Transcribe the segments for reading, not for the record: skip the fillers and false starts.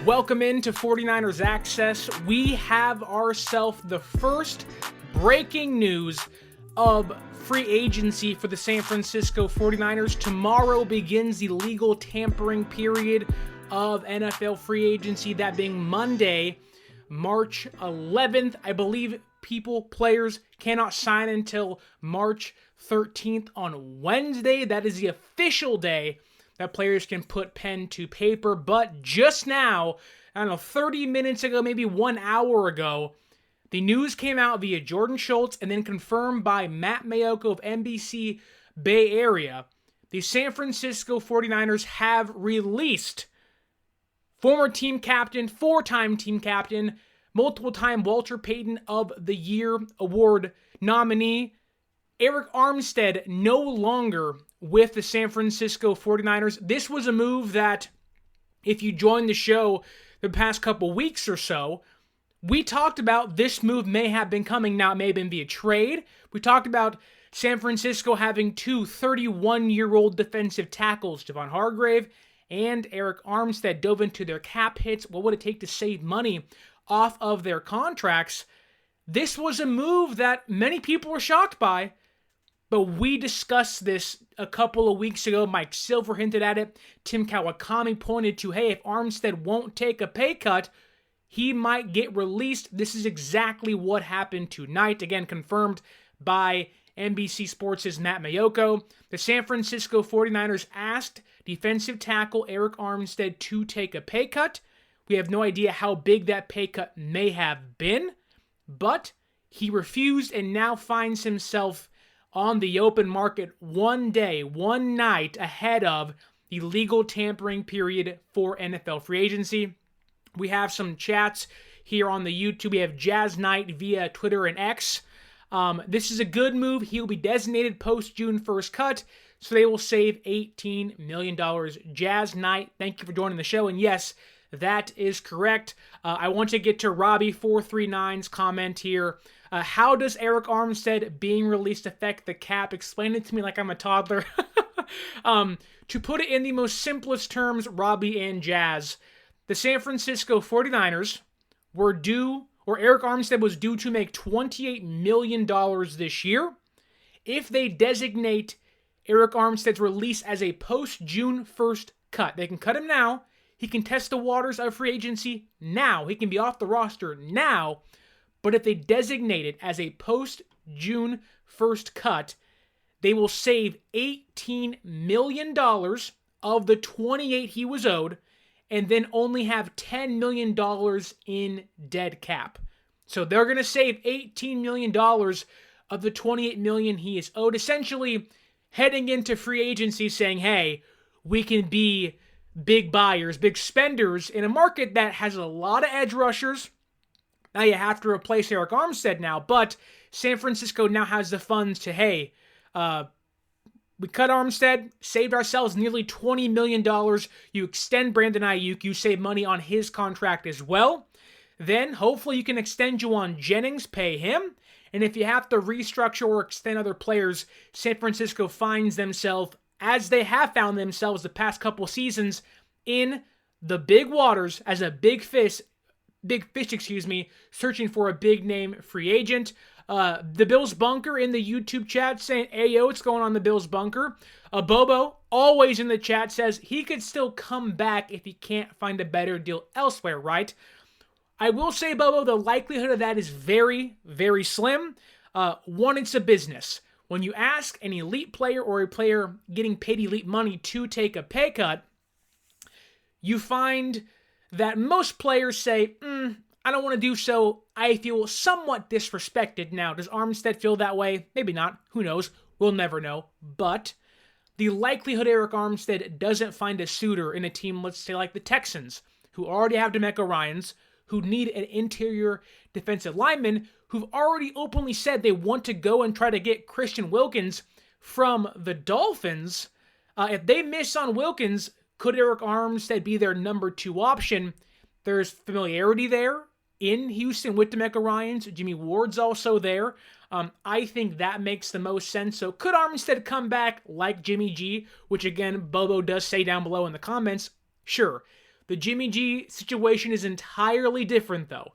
Welcome into 49ers Access. We have ourselves the first breaking news of free agency for the San Francisco 49ers. Tomorrow begins the legal tampering period of NFL free agency, that being Monday, March 11th. I believe players cannot sign until March 13th on Wednesday. That is the official day that players can put pen to paper. But just now, 30 minutes ago, maybe 1 hour ago, the news came out via Jordan Schultz and then confirmed by Matt Maiocco of NBC Bay Area. The San Francisco 49ers have released former team captain, four-time team captain, multiple-time Walter Payton of the Year award nominee, Arik Armstead, no longer with the San Francisco 49ers. This was a move that, if you joined the show the past couple weeks or so, we talked about this move may have been coming. Now, it may have been via trade. We talked about San Francisco having two 31-year-old defensive tackles, Javon Hargrave and Arik Armstead, dove into their cap hits. What would it take to save money off of their contracts? This was a move that many people were shocked by, but we discussed this a couple of weeks ago. Mike Silver hinted at it. Tim Kawakami pointed to, hey, if Armstead won't take a pay cut, he might get released. This is exactly what happened tonight. Again, confirmed by NBC Sports' Matt Maiocco. The San Francisco 49ers asked defensive tackle Arik Armstead to take a pay cut. We have no idea how big that pay cut may have been, but he refused and now finds himself on the open market one night ahead of the legal tampering period for NFL free agency. We have some chats here on the YouTube. We have Jazz Knight via Twitter and X. This is a good move. He'll be designated post-June 1st cut, so they will save $18 million. Jazz Knight, thank you for joining the show. And yes, that is correct. I want to get to Robbie439's comment here. How does Arik Armstead being released affect the cap? Explain it to me like I'm a toddler. To put it in the most simplest terms, Robbie and Jazz, the San Francisco 49ers were due, or Arik Armstead was due to make $28 million this year. If they designate Arik Armstead's release as a post-June 1st cut, they can cut him now. He can test the waters of free agency now. He can be off the roster now. But if they designate it as a post-June 1st cut, they will save $18 million of the $28 he was owed, and then only have $10 million in dead cap. So they're going to save $18 million of the $28 million he is owed, essentially heading into free agency saying, hey, we can be big buyers, big spenders in a market that has a lot of edge rushers. Now you have to replace Arik Armstead now, but San Francisco now has the funds to, hey, we cut Armstead, saved ourselves nearly $20 million. You extend Brandon Ayuk, you save money on his contract as well. Then hopefully you can extend Juwan Jennings, pay him. And if you have to restructure or extend other players, San Francisco finds themselves, as they have found themselves the past couple seasons, in the big waters as a big fish, searching for a big name free agent. The Bills Bunker in the YouTube chat saying, hey, yo, what's going on the Bills Bunker? Bobo, always in the chat, says he could still come back if he can't find a better deal elsewhere, right? I will say, Bobo, the likelihood of that is very, very slim. One, it's a business. When you ask an elite player or a player getting paid elite money to take a pay cut, you find that most players say, I don't want to do so. I feel somewhat disrespected. Now, does Armstead feel that way? Maybe not. Who knows? We'll never know. But the likelihood Arik Armstead doesn't find a suitor in a team, let's say like the Texans, who already have DeMeco Ryans, who need an interior defensive lineman, who've already openly said they want to go and try to get Christian Wilkins from the Dolphins. If they miss on Wilkins, could Arik Armstead be their number 2 option? There's familiarity there in Houston with DeMeco Ryans. Jimmy Ward's also there. I think that makes the most sense. So could Armstead come back like Jimmy G, which again, Bobo does say down below in the comments? Sure. The Jimmy G situation is entirely different, though.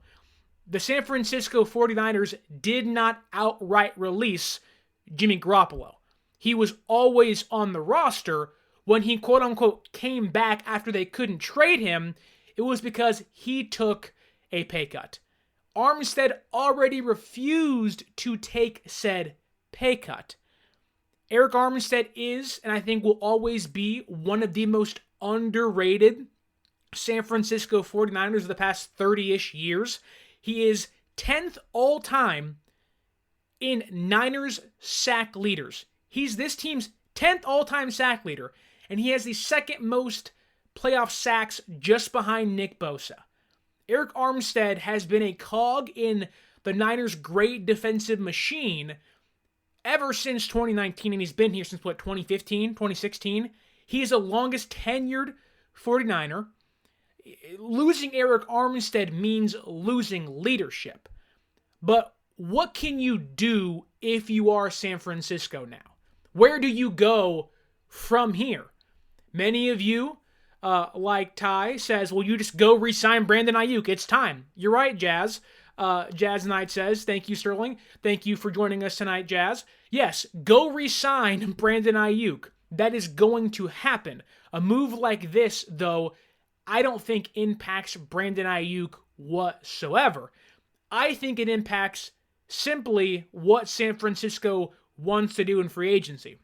The San Francisco 49ers did not outright release Jimmy Garoppolo. He was always on the roster. When he quote-unquote came back after they couldn't trade him, it was because he took a pay cut. Armstead already refused to take said pay cut. Arik Armstead is, and I think will always be, one of the most underrated San Francisco 49ers of the past 30-ish years. He is 10th all-time in Niners sack leaders. He's this team's 10th all-time sack leader, and he has the second most playoff sacks just behind Nick Bosa. Arik Armstead has been a cog in the Niners' great defensive machine ever since 2019, and he's been here since, 2015, 2016? He is the longest tenured 49er. Losing Arik Armstead means losing leadership. But what can you do if you are San Francisco now? Where do you go from here? Many of you, like Ty, says, well, you just go re-sign Brandon Ayuk. It's time. You're right, Jazz. Jazz Knight says, thank you, Sterling. Thank you for joining us tonight, Jazz. Yes, go re-sign Brandon Ayuk. That is going to happen. A move like this, though, I don't think impacts Brandon Ayuk whatsoever. I think it impacts simply what San Francisco wants to do in free agency.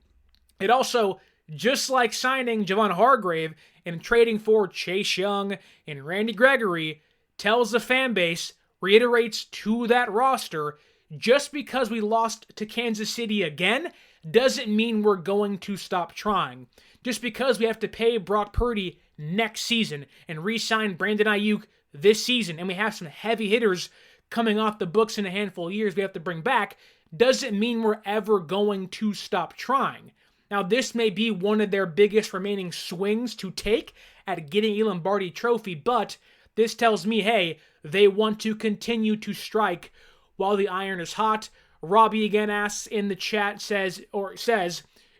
It also, just like signing Javon Hargrave and trading for Chase Young and Randy Gregory, tells the fan base, reiterates to that roster, just because we lost to Kansas City again doesn't mean we're going to stop trying. Just because we have to pay Brock Purdy next season and re-sign Brandon Ayuk this season, and we have some heavy hitters coming off the books in a handful of years we have to bring back, doesn't mean we're ever going to stop trying. Now, this may be one of their biggest remaining swings to take at getting a Lombardi trophy, but this tells me, hey, they want to continue to strike while the iron is hot. Robbie again asks in the chat, says,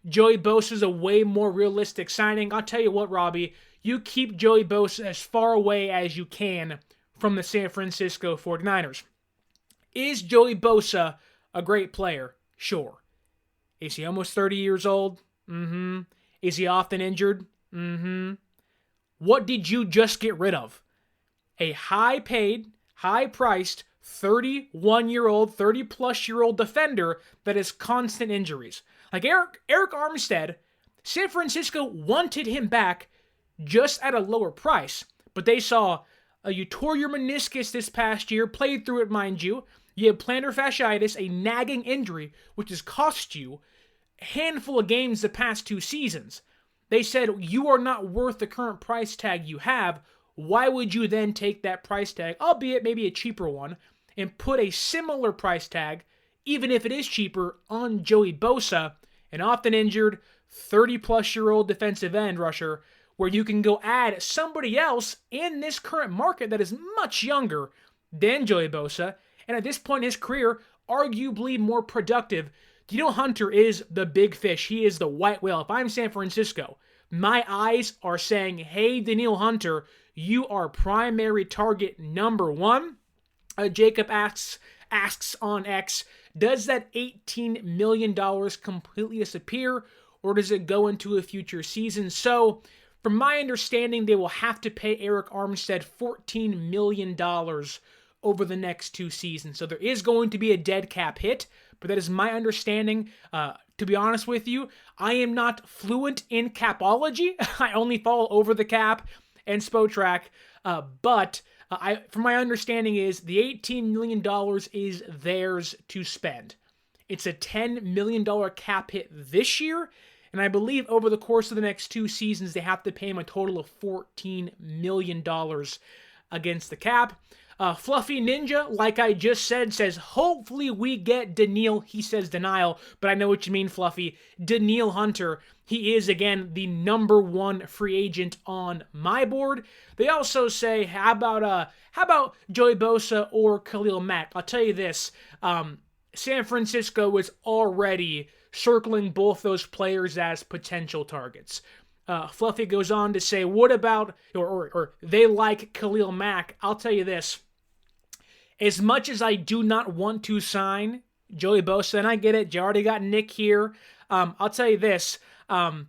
Joey Bosa is a way more realistic signing. I'll tell you what, Robbie, you keep Joey Bosa as far away as you can from the San Francisco 49ers. Is Joey Bosa a great player? Sure. Is he almost 30 years old? Mm-hmm. Is he often injured? Mm-hmm. What did you just get rid of? A high-paid, high-priced, 31-year-old, 30-plus-year-old defender that has constant injuries. Like Arik Armstead, San Francisco wanted him back just at a lower price, but they saw you tore your meniscus this past year, played through it, mind you. You have plantar fasciitis, a nagging injury, which has cost you a handful of games the past 2 seasons. They said, you are not worth the current price tag you have. Why would you then take that price tag, albeit maybe a cheaper one, and put a similar price tag, even if it is cheaper, on Joey Bosa, an often injured 30-plus-year-old defensive end rusher, where you can go add somebody else in this current market that is much younger than Joey Bosa, and at this point in his career, arguably more productive. Danielle Hunter is the big fish. He is the white whale. If I'm San Francisco, my eyes are saying, hey, Danielle Hunter, you are primary target number 1. Jacob asks on X, does that $18 million completely disappear, or does it go into a future season? So, from my understanding, they will have to pay Arik Armstead $14 million over the next 2 seasons. So there is going to be a dead cap hit, but that is my understanding. To be honest with you, I am not fluent in capology. I only fall over the cap and Spotrac, but from my understanding is the $18 million is theirs to spend. It's a $10 million cap hit this year, and I believe over the course of the next 2 seasons, they have to pay him a total of $14 million against the cap. Fluffy Ninja, like I just said, says, hopefully we get Danielle. He says denial, but I know what you mean, Fluffy. Danielle Hunter. He is, again, the number 1 free agent on my board. They also say, how about Joey Bosa or Khalil Mack? I'll tell you this. San Francisco was already circling both those players as potential targets. Fluffy goes on to say, what about, or they like Khalil Mack. I'll tell you this. As much as I do not want to sign Joey Bosa, and I get it, you already got Nick here. I'll tell you this. Khalil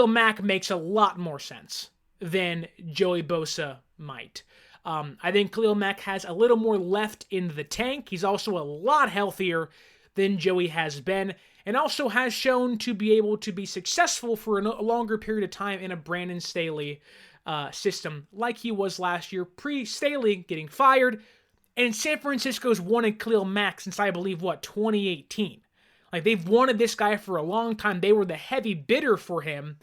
Mack makes a lot more sense than Joey Bosa might. I think Khalil Mack has a little more left in the tank. He's also a lot healthier than Joey has been, and also has shown to be able to be successful for a longer period of time in a Brandon Staley system like he was last year, pre-Staley getting fired. And San Francisco's wanted Khalil Mack since, I believe, 2018. Like, they've wanted this guy for a long time. They were the heavy bidder for him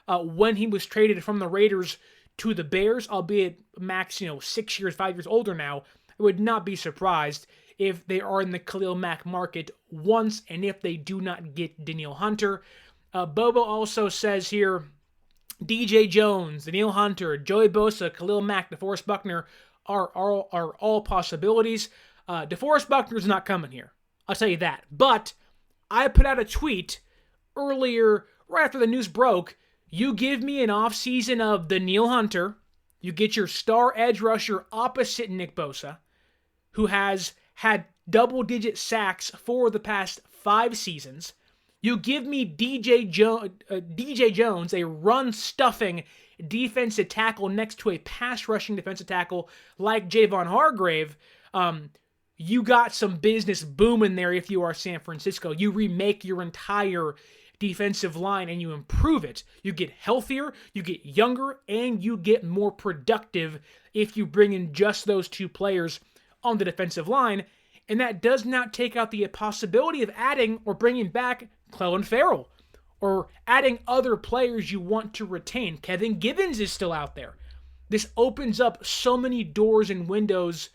when he was traded from the Raiders to the Bears, albeit Mack's, 6 years, 5 years older now. I would not be surprised if they are in the Khalil Mack market once and if they do not get Danielle Hunter. Bobo also says here, DJ Jones, Danielle Hunter, Joey Bosa, Khalil Mack, DeForest Buckner are all possibilities. DeForest Buckner's not coming here. I'll tell you that. But I put out a tweet earlier, right after the news broke. You give me an offseason of Danielle Hunter. You get your star edge rusher opposite Nick Bosa, who has had double-digit sacks for the past 5 seasons. You give me DJ Jones, a run-stuffing defensive tackle next to a pass-rushing defensive tackle like Javon Hargrave. You got some business booming there if you are San Francisco. You remake your entire defensive line and you improve it. You get healthier, you get younger, and you get more productive if you bring in just those 2 players on the defensive line. And that does not take out the possibility of adding or bringing back Clelin Ferrell, or adding other players you want to retain. Kevin Gibbons is still out there. This opens up so many doors and windows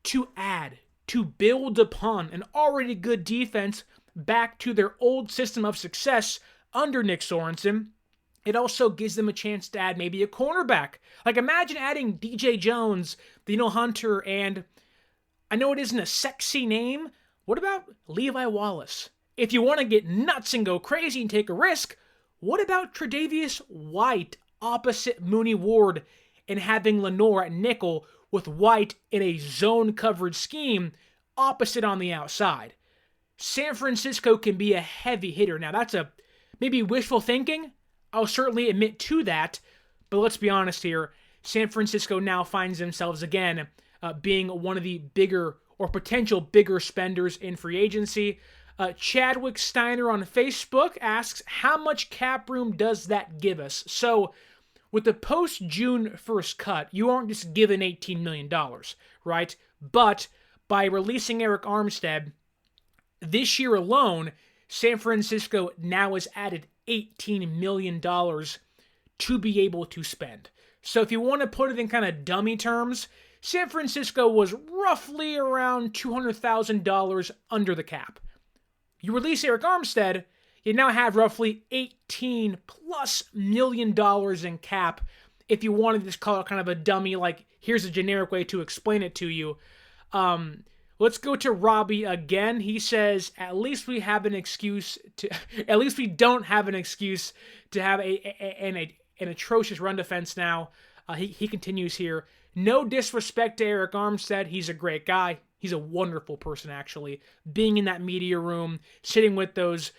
to add, to build upon an already good defense back to their old system of success under Nick Sorensen. It also gives them a chance to add maybe a cornerback. Like, imagine adding DJ Jones, Danielle Hunter, and I know it isn't a sexy name. What about Levi Wallace? If you want to get nuts and go crazy and take a risk, what about Tre'Davious White opposite Mooney Ward and having Lenore at nickel with White in a zone coverage scheme opposite on the outside? San Francisco can be a heavy hitter. Now, that's a maybe wishful thinking. I'll certainly admit to that. But let's be honest here. San Francisco now finds themselves again being one of the bigger or potential bigger spenders in free agency. Chadwick Steiner on Facebook asks, how much cap room does that give us? So, with the post-June 1st cut, you aren't just given $18 million, right? But by releasing Arik Armstead, this year alone, San Francisco now has added $18 million to be able to spend. So if you want to put it in kind of dummy terms, San Francisco was roughly around $200,000 under the cap. You release Arik Armstead, you now have roughly $18+ million in cap. If you wanted to just call it kind of a dummy, like here's a generic way to explain it to you. Let's go to Robbie again. He says, at least we have an excuse to, at least we don't have an excuse to have an atrocious run defense now. He continues here. No disrespect to Arik Armstead. He's a great guy. He's a wonderful person, actually. Being in that media room, sitting with those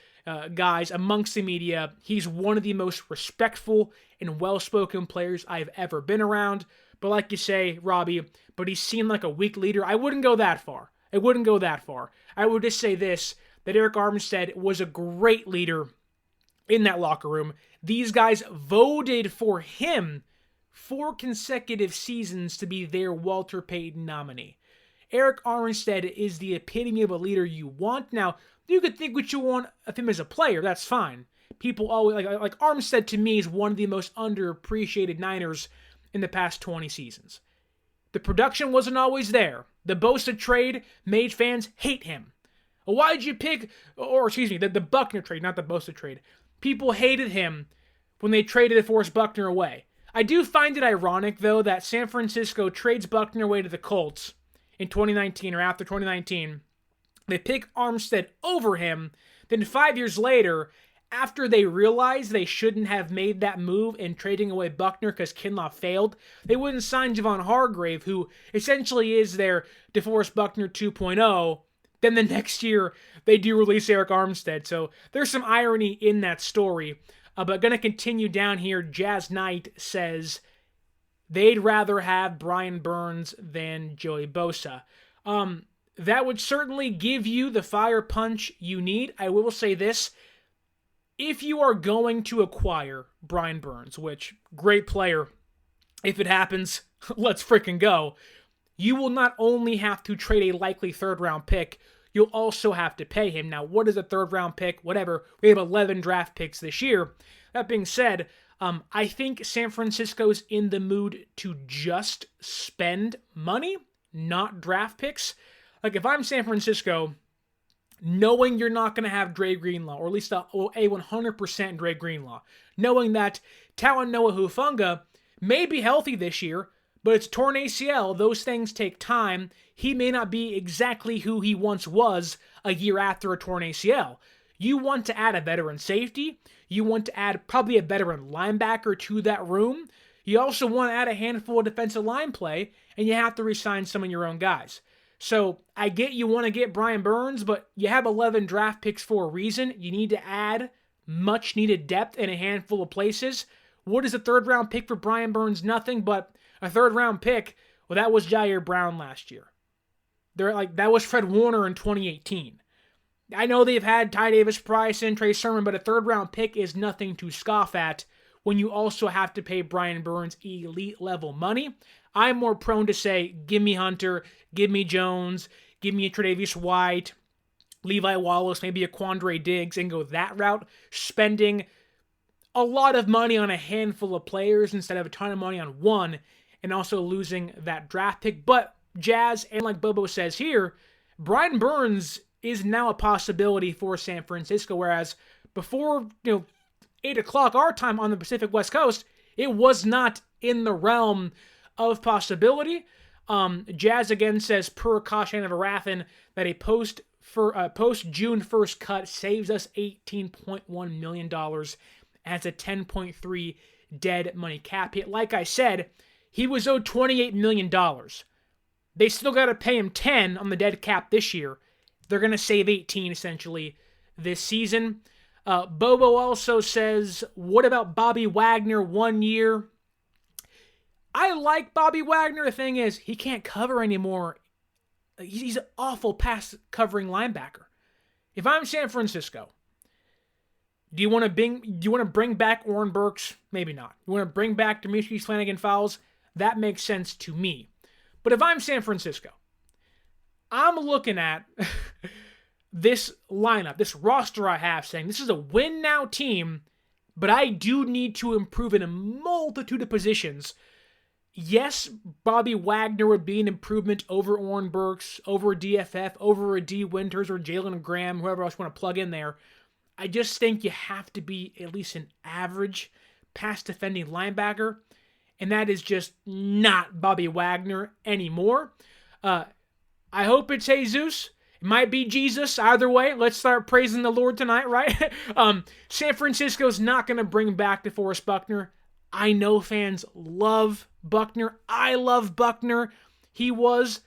guys amongst the media, he's one of the most respectful and well-spoken players I've ever been around. But like you say, Robbie, but he seemed like a weak leader. I wouldn't go that far. I would just say this, that Arik Armstead was a great leader in that locker room. These guys voted for him 4 consecutive seasons to be their Walter Payton nominee. Arik Armstead is the epitome of a leader you want. Now, you could think what you want of him as a player. That's fine. People always like Armstead to me is one of the most underappreciated Niners in the past 20 seasons. The production wasn't always there. The Bosa trade made fans hate him. Why'd you pick, the Buckner trade, not the Bosa trade. People hated him when they traded DeForest Buckner away. I do find it ironic, though, that San Francisco trades Buckner away to the Colts in 2019 or after 2019. They pick Armstead over him. Then 5 years later, after they realized they shouldn't have made that move in trading away Buckner because Kinlaw failed, they wouldn't sign Javon Hargrave, who essentially is their DeForest Buckner 2.0. Then the next year, they do release Arik Armstead. So there's some irony in that story. But going to continue down here, Jazz Knight says they'd rather have Brian Burns than Joey Bosa. That would certainly give you the fire punch you need. I will say this. If you are going to acquire Brian Burns, which, great player, if it happens, let's freaking go, you will not only have to trade a likely third-round pick, you'll also have to pay him. Now, what is a third-round pick? Whatever. We have 11 draft picks this year. That being said, I think San Francisco's in the mood to just spend money, not draft picks. Like, if I'm San Francisco, knowing you're not going to have Dre Greenlaw, or at least a 100% Dre Greenlaw, knowing that Talanoa Hufanga may be healthy this year, but it's torn ACL, those things take time. He may not be exactly who he once was a year after a torn ACL. You want to add a veteran safety. You want to add probably a veteran linebacker to that room. You also want to add a handful of defensive line play, and you have to re-sign some of your own guys. So I get you want to get Brian Burns, but you have 11 draft picks for a reason. You need to add much needed depth in a handful of places. What is a third round pick for Brian Burns? Nothing but a third round pick. Well, that was Jair Brown last year. That was Fred Warner in 2018. I know they've had Ty Davis-Price and Trey Sermon, but a third round pick is nothing to scoff at when you also have to pay Brian Burns elite level money. I'm more prone to say, give me Hunter, give me Jones, give me a Tre'Davious White, Levi Wallace, maybe a Quandre Diggs, and go that route, spending a lot of money on a handful of players instead of a ton of money on one, and also losing that draft pick. But Jazz, and like Bobo says here, Brian Burns is now a possibility for San Francisco, whereas before 8 o'clock our time on the Pacific West Coast, it was not in the realm of possibility. Jazz again says, per Akash Anavarathan, that a post June 1st cut saves us $18.1 million as a 10.3 dead money cap hit. Like I said, he was owed $28 million. They still got to pay him 10 on the dead cap this year. They're going to save 18 essentially this season. Bobo also says, what about Bobby Wagner 1 year? I like Bobby Wagner. The thing is, he can't cover anymore. He's an awful pass-covering linebacker. If I'm San Francisco, do you want to bring back Oren Burks? Maybe not. You want to bring back Demetrius Flanagan-Fowles? That makes sense to me. But if I'm San Francisco, I'm looking at this lineup, this roster I have, saying this is a win-now team, but I do need to improve in a multitude of positions. Yes, Bobby Wagner would be an improvement over Oren Burks, over a DFF, over a D Winters or Jalen Graham, whoever else you want to plug in there. I just think you have to be at least an average pass-defending linebacker, and that is just not Bobby Wagner anymore. I hope it's Jesus. It might be Jesus. Either way, let's start praising the Lord tonight, right? San Francisco's not going to bring back DeForest Buckner. I know fans love Buckner. I love Buckner. He was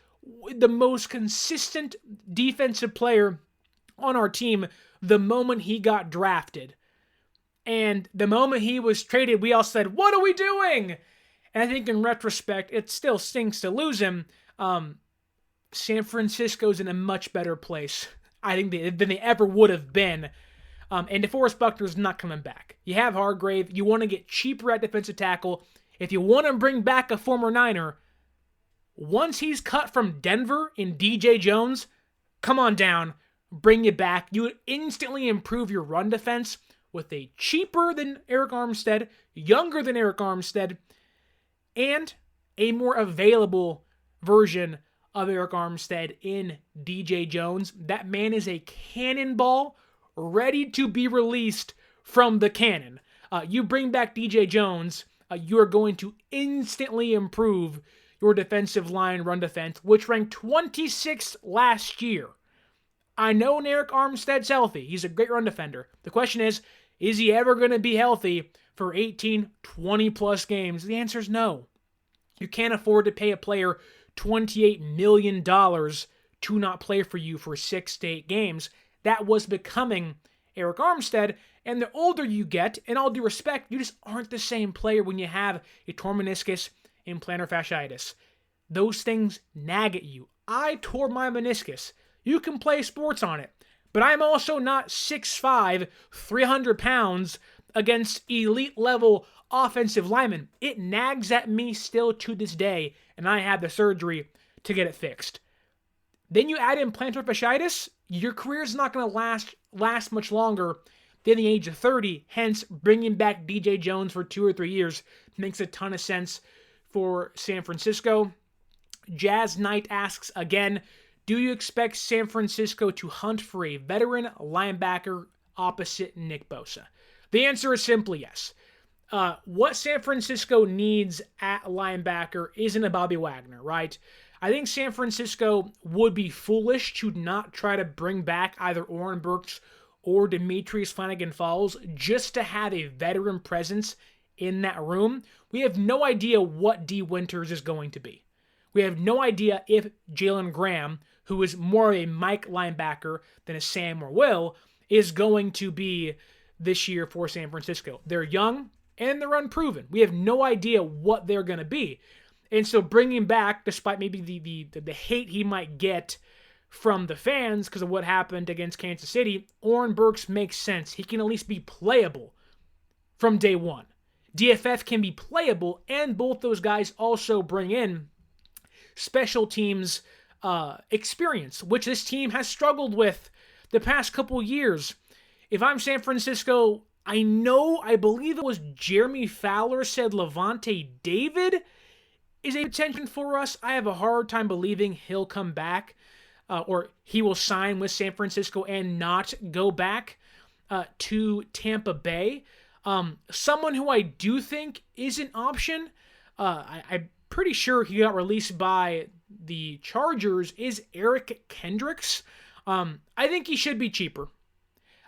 the most consistent defensive player on our team the moment he got drafted. And the moment he was traded, we all said, what are we doing? And I think in retrospect, it still stinks to lose him. San Francisco's in a much better place, I think, than they ever would have been. And DeForest Buckner's not coming back. You have Hargrave. You want to get cheaper at defensive tackle. If you want to bring back a former Niner, once he's cut from Denver in DJ Jones, come on down, bring you back. You would instantly improve your run defense with a cheaper than Arik Armstead, younger than Arik Armstead, and a more available version of Arik Armstead in DJ Jones. That man is a cannonball ready to be released from the cannon. You bring back DJ Jones, you are going to instantly improve your defensive line run defense, which ranked 26th last year. I know Arik Armstead's healthy. He's a great run defender. The question is, Is he ever going to be healthy for 18, 20 plus games? The answer is no. You can't afford to pay a player $28 million to not play for you for 6 to 8 games. That was becoming Arik Armstead. And the older you get, in all due respect, you just aren't the same player when you have a torn meniscus and plantar fasciitis. Those things nag at you. I tore my meniscus. You can play sports on it. But I'm also not 6'5", 300 pounds against elite level offensive linemen. It nags at me still to this day, and I had the surgery to get it fixed. Then you add in plantar fasciitis, your career is not going to last much longer than the age of 30. Hence, bringing back DJ Jones for 2 or 3 years makes a ton of sense for San Francisco. Jazz Knight asks again, do you expect San Francisco to hunt for a veteran linebacker opposite Nick Bosa? The answer is simply yes. What San Francisco needs at linebacker isn't a Bobby Wagner, right? I think San Francisco would be foolish to not try to bring back either Oren Burks or Demetrius Flanagan-Falls just to have a veteran presence in that room. We have no idea what D. Winters is going to be. We have no idea if Jalen Graham, who is more of a Mike linebacker than a Sam or Will, is going to be this year for San Francisco. They're young and they're unproven. We have no idea what they're going to be. And so bringing back, despite maybe the hate he might get from the fans because of what happened against Kansas City, Oren Burks makes sense. He can at least be playable from day one. DFF can be playable, and both those guys also bring in special teams experience, which this team has struggled with the past couple years. If I'm San Francisco, I believe it was Jeremy Fowler said Levante David is a potential for us. I have a hard time believing he'll come back or he will sign with San Francisco and not go back to Tampa Bay. Someone who I do think is an option, I'm pretty sure he got released by the Chargers, is Eric Kendricks. I think he should be cheaper.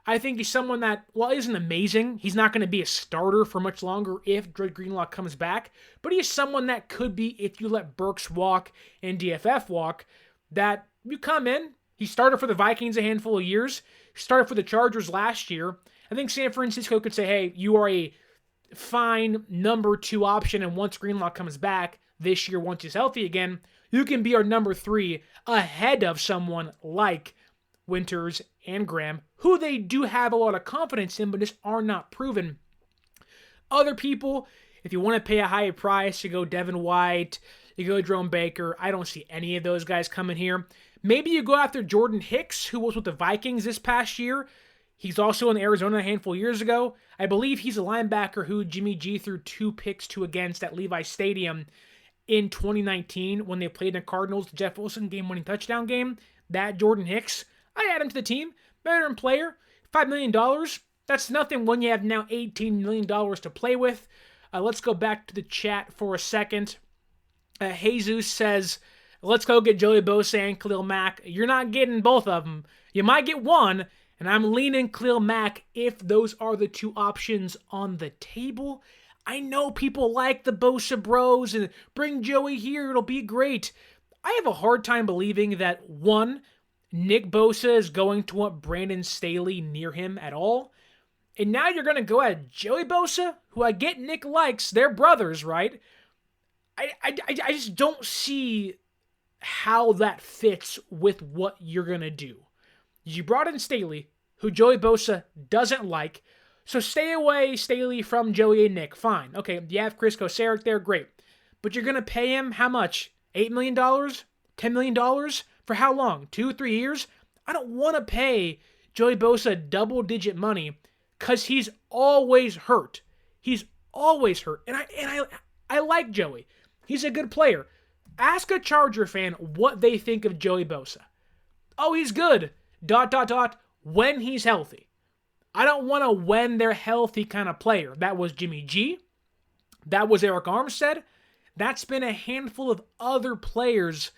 I think he's someone that, while isn't amazing, he's not going to be a starter for much longer if Dre Greenlaw comes back, but he's someone that could be, if you let Burks walk and DFF walk, that you come in. He started for the Vikings a handful of years, started for the Chargers last year. I think San Francisco could say, hey, you are a fine number 2 option, and once Greenlaw comes back this year, once he's healthy again, you can be our number 3 ahead of someone like Winters and Graham, who they do have a lot of confidence in, but just are not proven. Other people, if you want to pay a high price, you go Devin White, you go Jerome Baker. I don't see any of those guys coming here. Maybe you go after Jordan Hicks, who was with the Vikings this past year. He's also in Arizona a handful of years ago. I believe he's a linebacker who Jimmy G threw 2 picks to against at Levi Stadium in 2019 when they played the Cardinals, the Jeff Wilson game-winning touchdown game. That Jordan Hicks, I add him to the team. Veteran player, $5 million. That's nothing when you have now $18 million to play with. Let's go back to the chat for a second. Jesus says, let's go get Joey Bosa and Khalil Mack. You're not getting both of them. You might get one, and I'm leaning Khalil Mack if those are the 2 options on the table. I know people like the Bosa bros and bring Joey here. It'll be great. I have a hard time believing that, one, Nick Bosa is going to want Brandon Staley near him at all. And now you're going to go at Joey Bosa, who I get Nick likes. They're brothers, right? I just don't see how that fits with what you're going to do. You brought in Staley, who Joey Bosa doesn't like. So stay away, Staley, from Joey and Nick. Fine. Okay, you have Chris Kosaric there, great. But you're going to pay him how much? $8 million? $10 million? For how long? 2, 3 years? I don't want to pay Joey Bosa double-digit money because he's always hurt. He's always hurt. And I like Joey. He's a good player. Ask a Charger fan what they think of Joey Bosa. Oh, he's good. ... when he's healthy. I don't want a when they're healthy kind of player. That was Jimmy G. That was Arik Armstead. That's been a handful of other players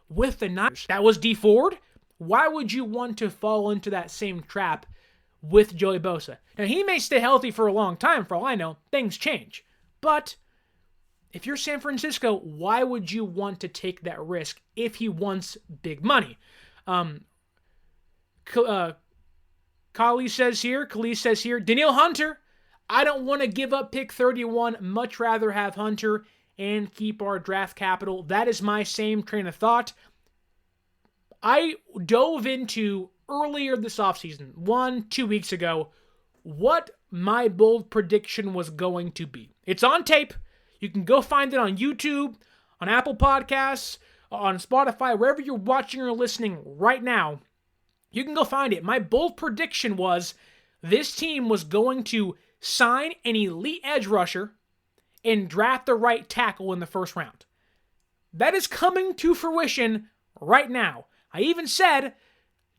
with the Niners. That was D Ford. Why would you want to fall into that same trap with Joey Bosa. Now, he may stay healthy for a long time, for all I know. Things change. But if you're San Francisco, why would you want to take that risk if he wants big money? Khalil says here, Danielle Hunter, I don't want to give up pick 31. Much rather have Hunter and keep our draft capital. That is my same train of thought. I dove into earlier this offseason, 1-2 weeks ago, what my bold prediction was going to be. It's on tape. You can go find it on YouTube, on Apple Podcasts, on Spotify, wherever you're watching or listening right now. You can go find it. My bold prediction was this team was going to sign an elite edge rusher and draft the right tackle in the first round. That is coming to fruition right now. I even said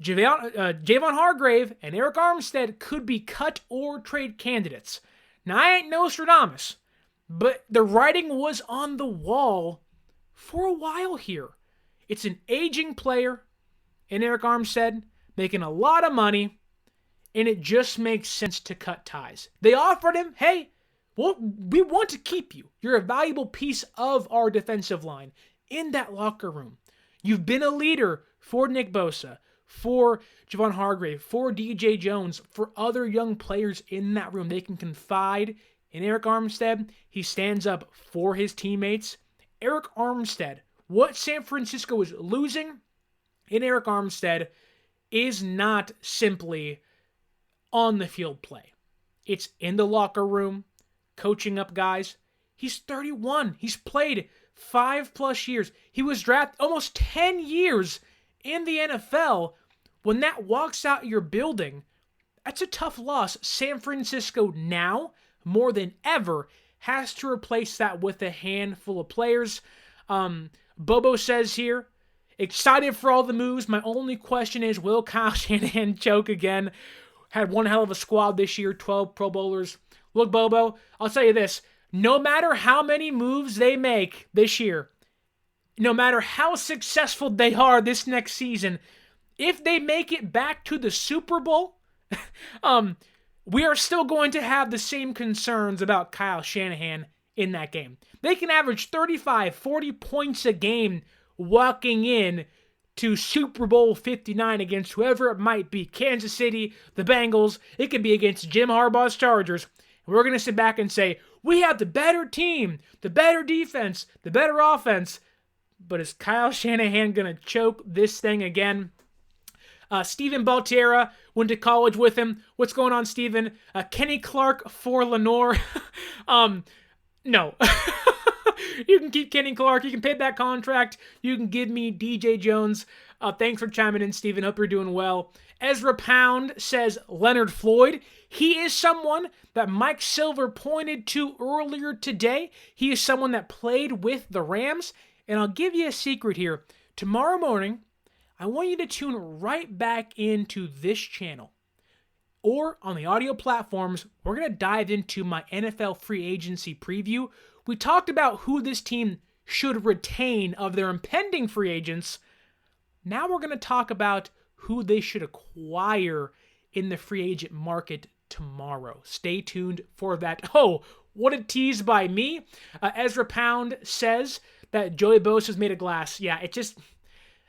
Javon Hargrave and Arik Armstead could be cut or trade candidates. Now, I ain't Nostradamus, but the writing was on the wall for a while here. It's an aging player in Arik Armstead, making a lot of money, and it just makes sense to cut ties. They offered him, hey, well, we want to keep you. You're a valuable piece of our defensive line in that locker room. You've been a leader for Nick Bosa, for Javon Hargrave, for DJ Jones, for other young players in that room. They can confide in Arik Armstead. He stands up for his teammates. Arik Armstead, what San Francisco is losing in Arik Armstead is not simply on the field play. It's in the locker room, coaching up guys. He's 31. He's played 5+ years. He was drafted almost 10 years in the NFL. When that walks out your building, that's a tough loss. San Francisco now, more than ever, has to replace that with a handful of players. Bobo says here, excited for all the moves. My only question is, will Kyle Shanahan choke again? Had one hell of a squad this year, 12 Pro Bowlers. Look, Bobo, I'll tell you this. No matter how many moves they make this year, no matter how successful they are this next season, if they make it back to the Super Bowl, we are still going to have the same concerns about Kyle Shanahan in that game. They can average 35, 40 points a game walking in to Super Bowl 59 against whoever it might be. Kansas City, the Bengals. It could be against Jim Harbaugh's Chargers. And we're going to sit back and say, we have the better team, the better defense, the better offense. But is Kyle Shanahan going to choke this thing again? Steven Baltiera went to college with him. What's going on, Steven? Kenny Clark for Lenore. No. You can keep Kenny Clark. You can pay that contract. You can give me DJ Jones. Thanks for chiming in, Steven. Hope you're doing well. Ezra Pound says Leonard Floyd. He is someone that Mike Silver pointed to earlier today. He is someone that played with the Rams. And I'll give you a secret here. Tomorrow morning, I want you to tune right back into this channel. Or on the audio platforms, we're going to dive into my NFL free agency preview. We talked about who this team should retain of their impending free agents. Now we're going to talk about who they should acquire in the free agent market tomorrow. Stay tuned for that. Oh, what a tease by me. Ezra Pound says that Joey Bosa's made of glass. Yeah, it just,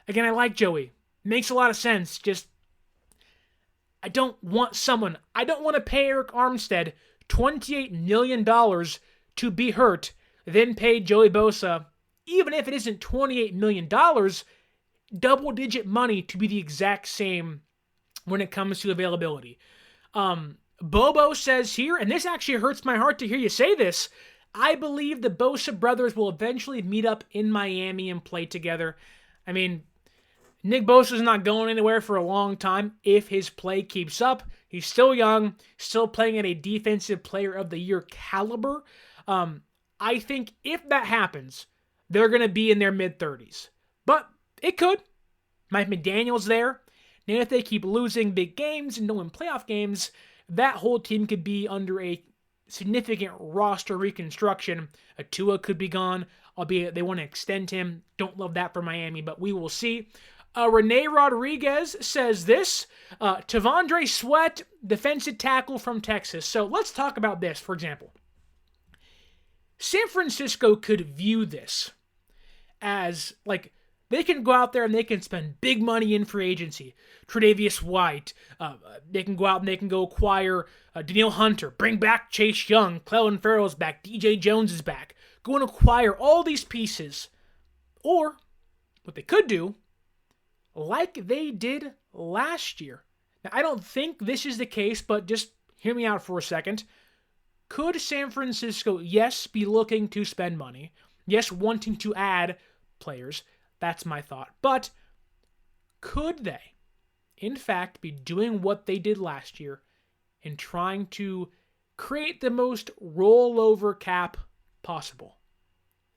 again, I like Joey. Makes a lot of sense. Just, I don't want to pay Arik Armstead $28 million to be hurt, then pay Joey Bosa, even if it isn't $28 million, double-digit money to be the exact same when it comes to availability. Bobo says here, and this actually hurts my heart to hear you say this, I believe the Bosa brothers will eventually meet up in Miami and play together. I mean, Nick Bosa's not going anywhere for a long time if his play keeps up. He's still young, still playing at a Defensive Player of the Year caliber. I think if that happens, they're going to be in their mid-30s. But it could. Mike McDaniel's there. Now, if they keep losing big games and no win playoff games, that whole team could be under a significant roster reconstruction. A Tua could be gone, albeit they want to extend him. Don't love that for Miami, but we will see. Rene Rodriguez says this. Tavondre Sweat, defensive tackle from Texas. So let's talk about this, for example. San Francisco could view this as, like, they can go out there and they can spend big money in free agency. Tre'Davious White. They can go out and they can go acquire Danielle Hunter. Bring back Chase Young. Clelin Ferrell's back. DJ Jones is back. Go and acquire all these pieces. Or, what they could do, like they did last year. Now, I don't think this is the case, but just hear me out for a second. Could San Francisco, yes, be looking to spend money? Yes, wanting to add players. That's my thought. But could they, in fact, be doing what they did last year and trying to create the most rollover cap possible?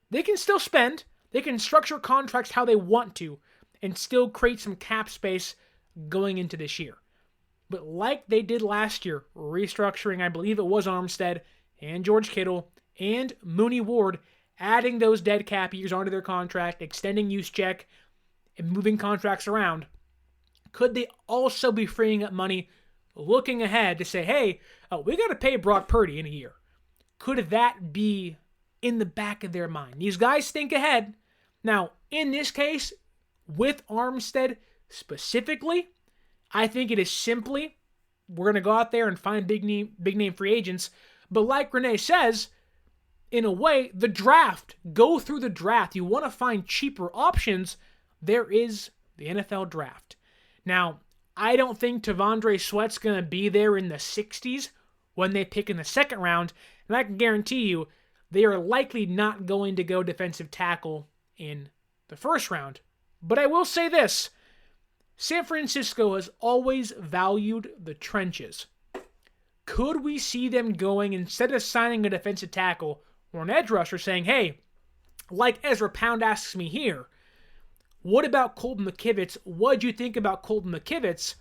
They can still spend. They can structure contracts how they want to and still create some cap space going into this year. But like they did last year, restructuring, I believe it was Armstead and George Kittle and Mooney Ward, adding those dead cap years onto their contract, extending use check, and moving contracts around, could they also be freeing up money looking ahead to say, hey, we got to pay Brock Purdy in a year? Could that be in the back of their mind? These guys think ahead. Now, in this case, with Armstead specifically, I think it is simply, we're going to go out there and find big name free agents. But like Renee says, in a way, the draft, go through the draft. You want to find cheaper options. There is the NFL draft. Now, I don't think Tavondre Sweat's going to be there in the 60s when they pick in the second round. And I can guarantee you, they are likely not going to go defensive tackle in the first round. But I will say this. San Francisco has always valued the trenches. Could we see them going, instead of signing a defensive tackle or an edge rusher, saying, hey, like Ezra Pound asks me here, what about Colton McKivitz? What do you think about Colton McKivitz?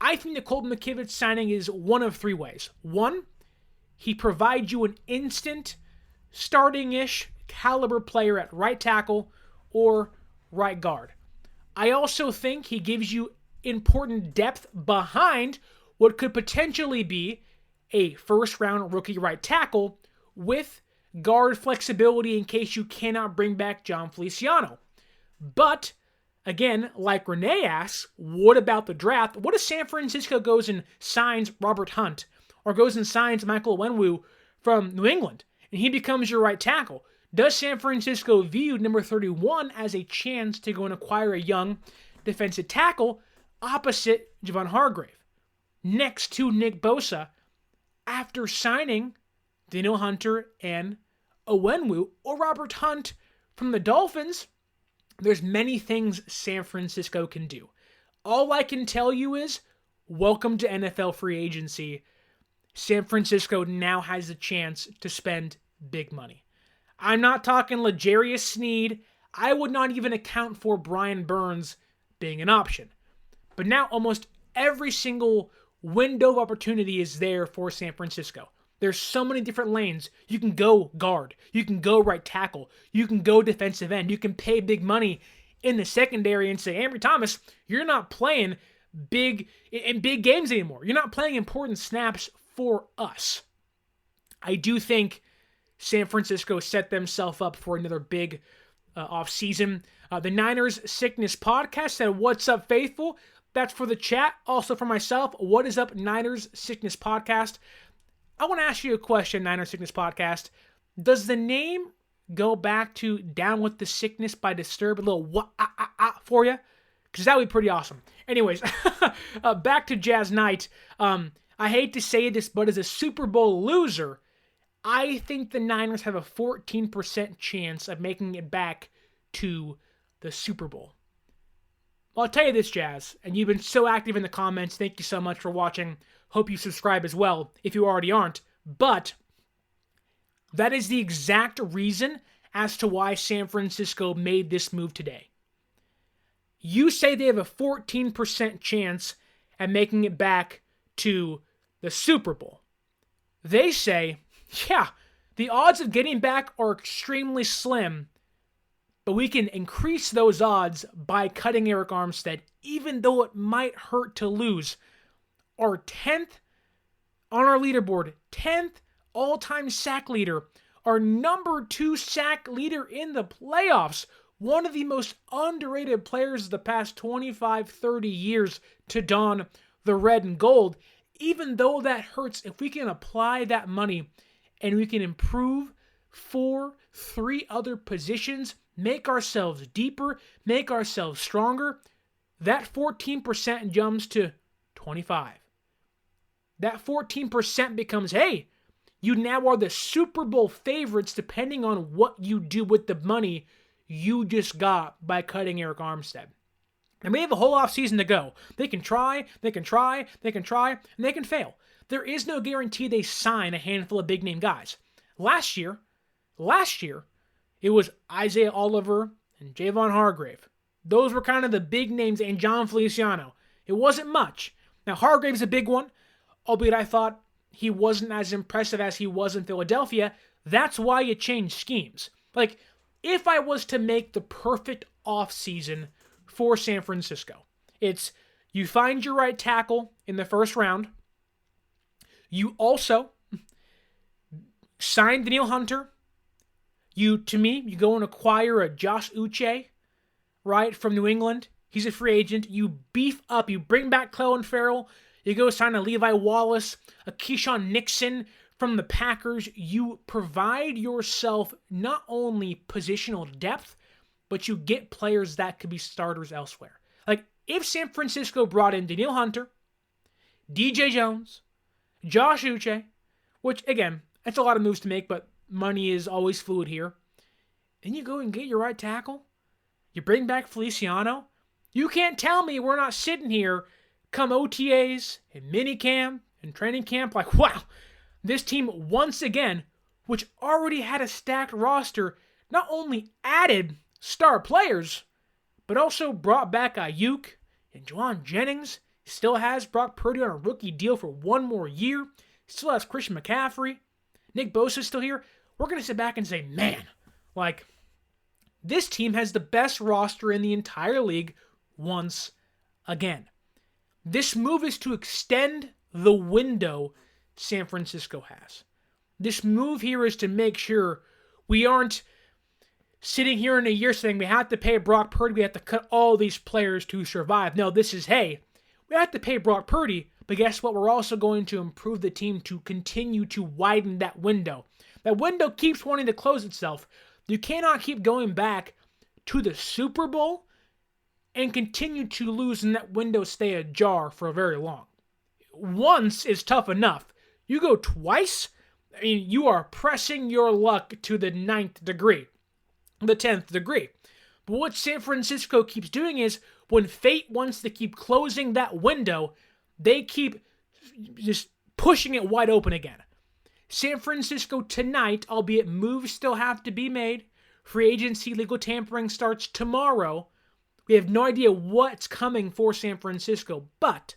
I think the Colton McKivitz signing is one of three ways. One, he provides you an instant starting-ish caliber player at right tackle or right guard. I also think he gives you important depth behind what could potentially be a first-round rookie right tackle with guard flexibility in case you cannot bring back John Feliciano. But, again, like Renee asks, what about the draft? What if San Francisco goes and signs Robert Hunt or goes and signs Michael Onwenu from New England and he becomes your right tackle? Does San Francisco view number 31 as a chance to go and acquire a young defensive tackle opposite Javon Hargrave, next to Nick Bosa, after signing Danielle Hunter and Onwenu or Robert Hunt from the Dolphins? There's many things San Francisco can do. All I can tell you is, welcome to NFL free agency. San Francisco now has a chance to spend big money. I'm not talking L'Jarius Sneed. I would not even account for Brian Burns being an option. But now almost every single window of opportunity is there for San Francisco. There's so many different lanes. You can go guard. You can go right tackle. You can go defensive end. You can pay big money in the secondary and say, Ambry Thomas, you're not playing big games anymore. You're not playing important snaps for us. I do think San Francisco set themselves up for another big offseason. The Niners Sickness Podcast said, what's up, faithful? That's for the chat. Also for myself, what is up, Niners Sickness Podcast? I want to ask you a question, Niners Sickness Podcast. Does the name go back to Down with the Sickness by Disturbed? A little for you? Because that would be pretty awesome. Anyways, back to Jazz Knight. I hate to say this, but as a Super Bowl loser, I think the Niners have a 14% chance of making it back to the Super Bowl. Well, I'll tell you this, Jazz, and you've been so active in the comments. Thank you so much for watching. Hope you subscribe as well, if you already aren't. But that is the exact reason as to why San Francisco made this move today. You say they have a 14% chance at making it back to the Super Bowl. They say, yeah, the odds of getting back are extremely slim, but we can increase those odds by cutting Arik Armstead, even though it might hurt to lose. Our 10th on our leaderboard, 10th all-time sack leader, our number 2 sack leader in the playoffs, one of the most underrated players of the past 25, 30 years to don the red and gold. Even though that hurts, if we can apply that money and we can improve 3 other positions, make ourselves deeper, make ourselves stronger, that 14% jumps to 25. That 14% becomes, hey, you now are the Super Bowl favorites depending on what you do with the money you just got by cutting Arik Armstead. And we have a whole offseason to go. They can try, and they can fail. There is no guarantee they sign a handful of big-name guys. Last year, it was Isaiah Oliver and Javon Hargrave. Those were kind of the big names, and John Feliciano. It wasn't much. Now, Hargrave's a big one, albeit I thought he wasn't as impressive as he was in Philadelphia. That's why you change schemes. Like, if I was to make the perfect offseason for San Francisco, it's you find your right tackle in the first round. You also sign Danielle Hunter. You go and acquire a Josh Uche, right, from New England. He's a free agent. You beef up. You bring back Clelin Ferrell. You go sign a Levi Wallace, a Keyshawn Nixon from the Packers. You provide yourself not only positional depth, but you get players that could be starters elsewhere. Like, if San Francisco brought in Danielle Hunter, DJ Jones, Josh Uche, which, again, that's a lot of moves to make, but money is always fluid here, and you go and get your right tackle, you bring back Feliciano, you can't tell me we're not sitting here come OTAs and minicamp and training camp like, wow, this team once again, which already had a stacked roster, not only added star players, but also brought back Ayuk and Juwan Jennings. He still has Brock Purdy on a rookie deal for 1 more year. He still has Christian McCaffrey. Nick Bosa's still here. We're going to sit back and say, man, like, this team has the best roster in the entire league once again. This move is to extend the window San Francisco has. This move here is to make sure we aren't sitting here in a year saying we have to pay Brock Purdy, we have to cut all these players to survive. No, this is, hey, we have to pay Brock Purdy, but guess what? We're also going to improve the team to continue to widen that window. That window keeps wanting to close itself. You cannot keep going back to the Super Bowl and continue to lose and that window stay ajar for very long. Once is tough enough. You go twice, I mean, you are pressing your luck to the 9th degree, the 10th degree. But what San Francisco keeps doing is, when fate wants to keep closing that window, they keep just pushing it wide open again. San Francisco tonight, albeit moves still have to be made, free agency legal tampering starts tomorrow. We have no idea what's coming for San Francisco, but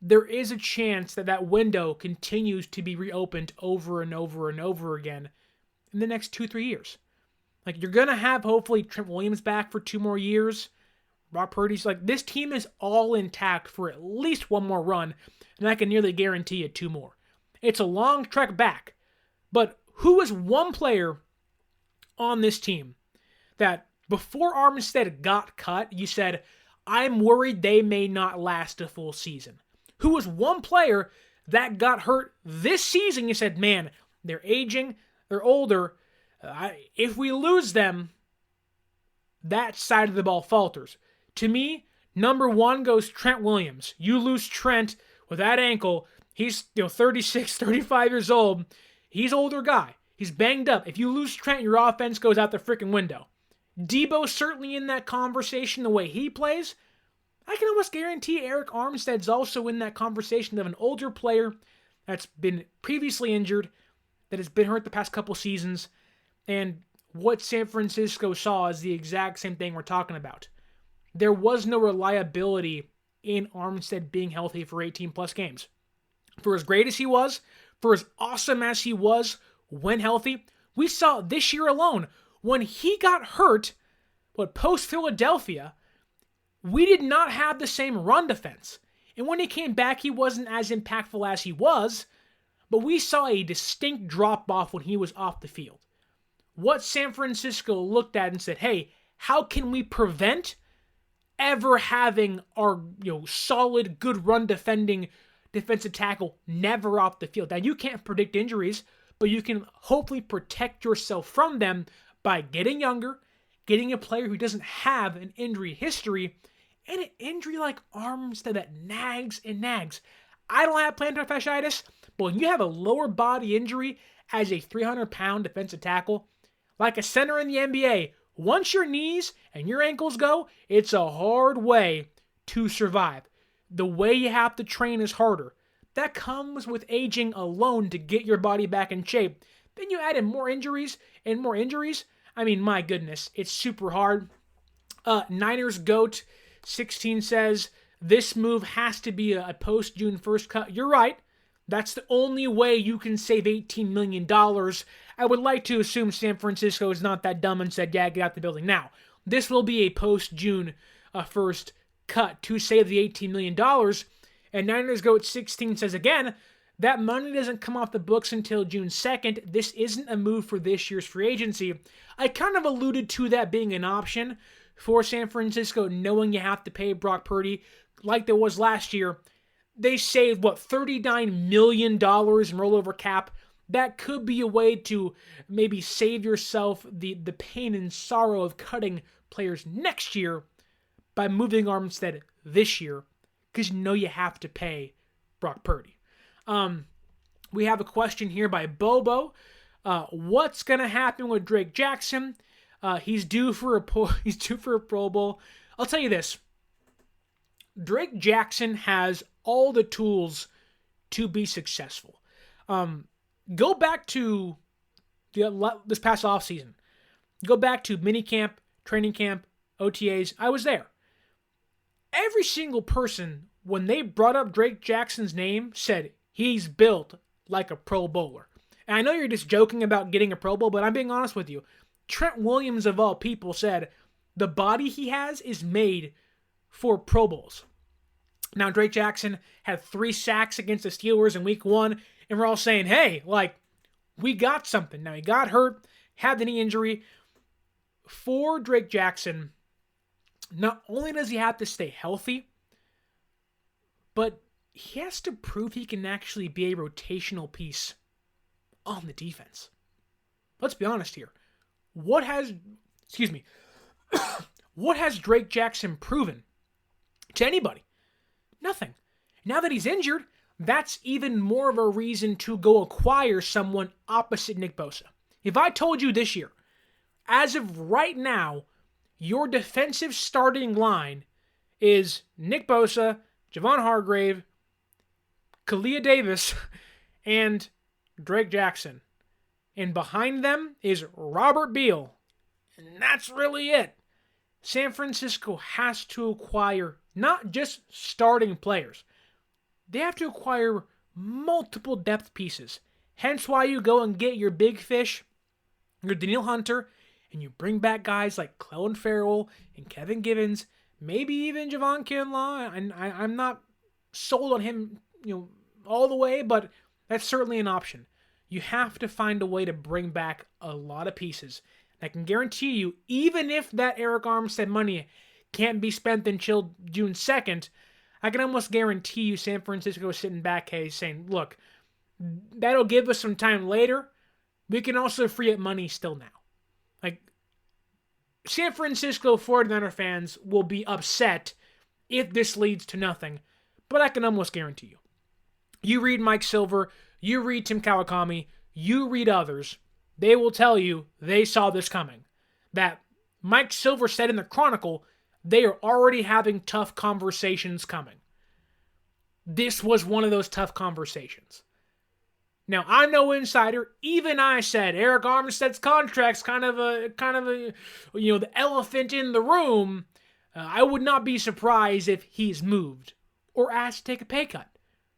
there is a chance that that window continues to be reopened over and over and over again in the next 2-3 years. Like, you're going to have, hopefully, Trent Williams back for 2 more years. Brock Purdy's like, this team is all intact for at least 1 more run, and I can nearly guarantee you 2 more. It's a long trek back, but who is one player on this team that before Armstead got cut, you said, I'm worried they may not last a full season? Who was one player that got hurt this season? You said, man, they're aging, they're older. If we lose them, that side of the ball falters. To me, number 1 goes Trent Williams. You lose Trent with that ankle. He's 36, 35 years old. He's an older guy. He's banged up. If you lose Trent, your offense goes out the freaking window. Debo's certainly in that conversation the way he plays. I can almost guarantee Arik Armstead's also in that conversation of an older player that's been previously injured, that has been hurt the past couple seasons, and what San Francisco saw is the exact same thing we're talking about. There was no reliability in Armstead being healthy for 18-plus games. For as great as he was, for as awesome as he was when healthy, we saw this year alone When he got hurt, post-Philadelphia, we did not have the same run defense. And when he came back, he wasn't as impactful as he was, but we saw a distinct drop-off when he was off the field. What San Francisco looked at and said, hey, how can we prevent ever having our solid, good run defending defensive tackle never off the field? Now, you can't predict injuries, but you can hopefully protect yourself from them by getting younger, getting a player who doesn't have an injury history, and an injury like Armstead that nags and nags. I don't have plantar fasciitis, but when you have a lower body injury as a 300-pound defensive tackle, like a center in the NBA, once your knees and your ankles go, it's a hard way to survive. The way you have to train is harder. That comes with aging alone to get your body back in shape. Then you add in more injuries and more injuries. I mean, my goodness, it's super hard. Niners GOAT 16 says, this move has to be a post-June 1st cut. You're right. That's the only way you can save $18 million. I would like to assume San Francisco is not that dumb and said, yeah, get out the building. Now, this will be a post-June 1st cut to save the $18 million. And Niners GOAT 16 says again, that money doesn't come off the books until June 2nd. This isn't a move for this year's free agency. I kind of alluded to that being an option for San Francisco, knowing you have to pay Brock Purdy like there was last year. They saved, $39 million in rollover cap. That could be a way to maybe save yourself the pain and sorrow of cutting players next year by moving Armstead this year, because you have to pay Brock Purdy. We have a question here by Bobo. What's going to happen with Drake Jackson? He's due for a Pro Bowl. I'll tell you this. Drake Jackson has all the tools to be successful. Go back to this past offseason. Go back to minicamp, training camp, OTAs. I was there. Every single person, when they brought up Drake Jackson's name, said he's built like a Pro Bowler. And I know you're just joking about getting a Pro Bowl, but I'm being honest with you. Trent Williams, of all people, said the body he has is made for Pro Bowls. Now, Drake Jackson had 3 sacks against the Steelers in week 1, and we're all saying, hey, we got something. Now, he got hurt, had the knee injury. For Drake Jackson, not only does he have to stay healthy, but he has to prove he can actually be a rotational piece on the defense. Let's be honest here. What has Drake Jackson proven to anybody? Nothing. Now that he's injured, that's even more of a reason to go acquire someone opposite Nick Bosa. If I told you this year, as of right now, your defensive starting line is Nick Bosa, Javon Hargrave, Kalia Davis, and Drake Jackson. And behind them is Robert Beal. And that's really it. San Francisco has to acquire not just starting players. They have to acquire multiple depth pieces. Hence why you go and get your big fish, your Danielle Hunter, and you bring back guys like Clelin Ferrell and Kevin Givens, maybe even Javon Kinlaw. And I'm not sold on him, all the way, but that's certainly an option. You have to find a way to bring back a lot of pieces. I can guarantee you, even if that Arik Armstead money can't be spent until June 2nd, I can almost guarantee you San Francisco is sitting back saying, look, that'll give us some time later. We can also free up money still now. San Francisco 49er fans will be upset if this leads to nothing, but I can almost guarantee you. You read Mike Silver, you read Tim Kawakami, you read others, they will tell you they saw this coming. That Mike Silver said in the Chronicle, they are already having tough conversations coming. This was one of those tough conversations. Now, I'm no insider. Even I said Arik Armstead's contract's kind of a the elephant in the room. I would not be surprised if he's moved or asked to take a pay cut.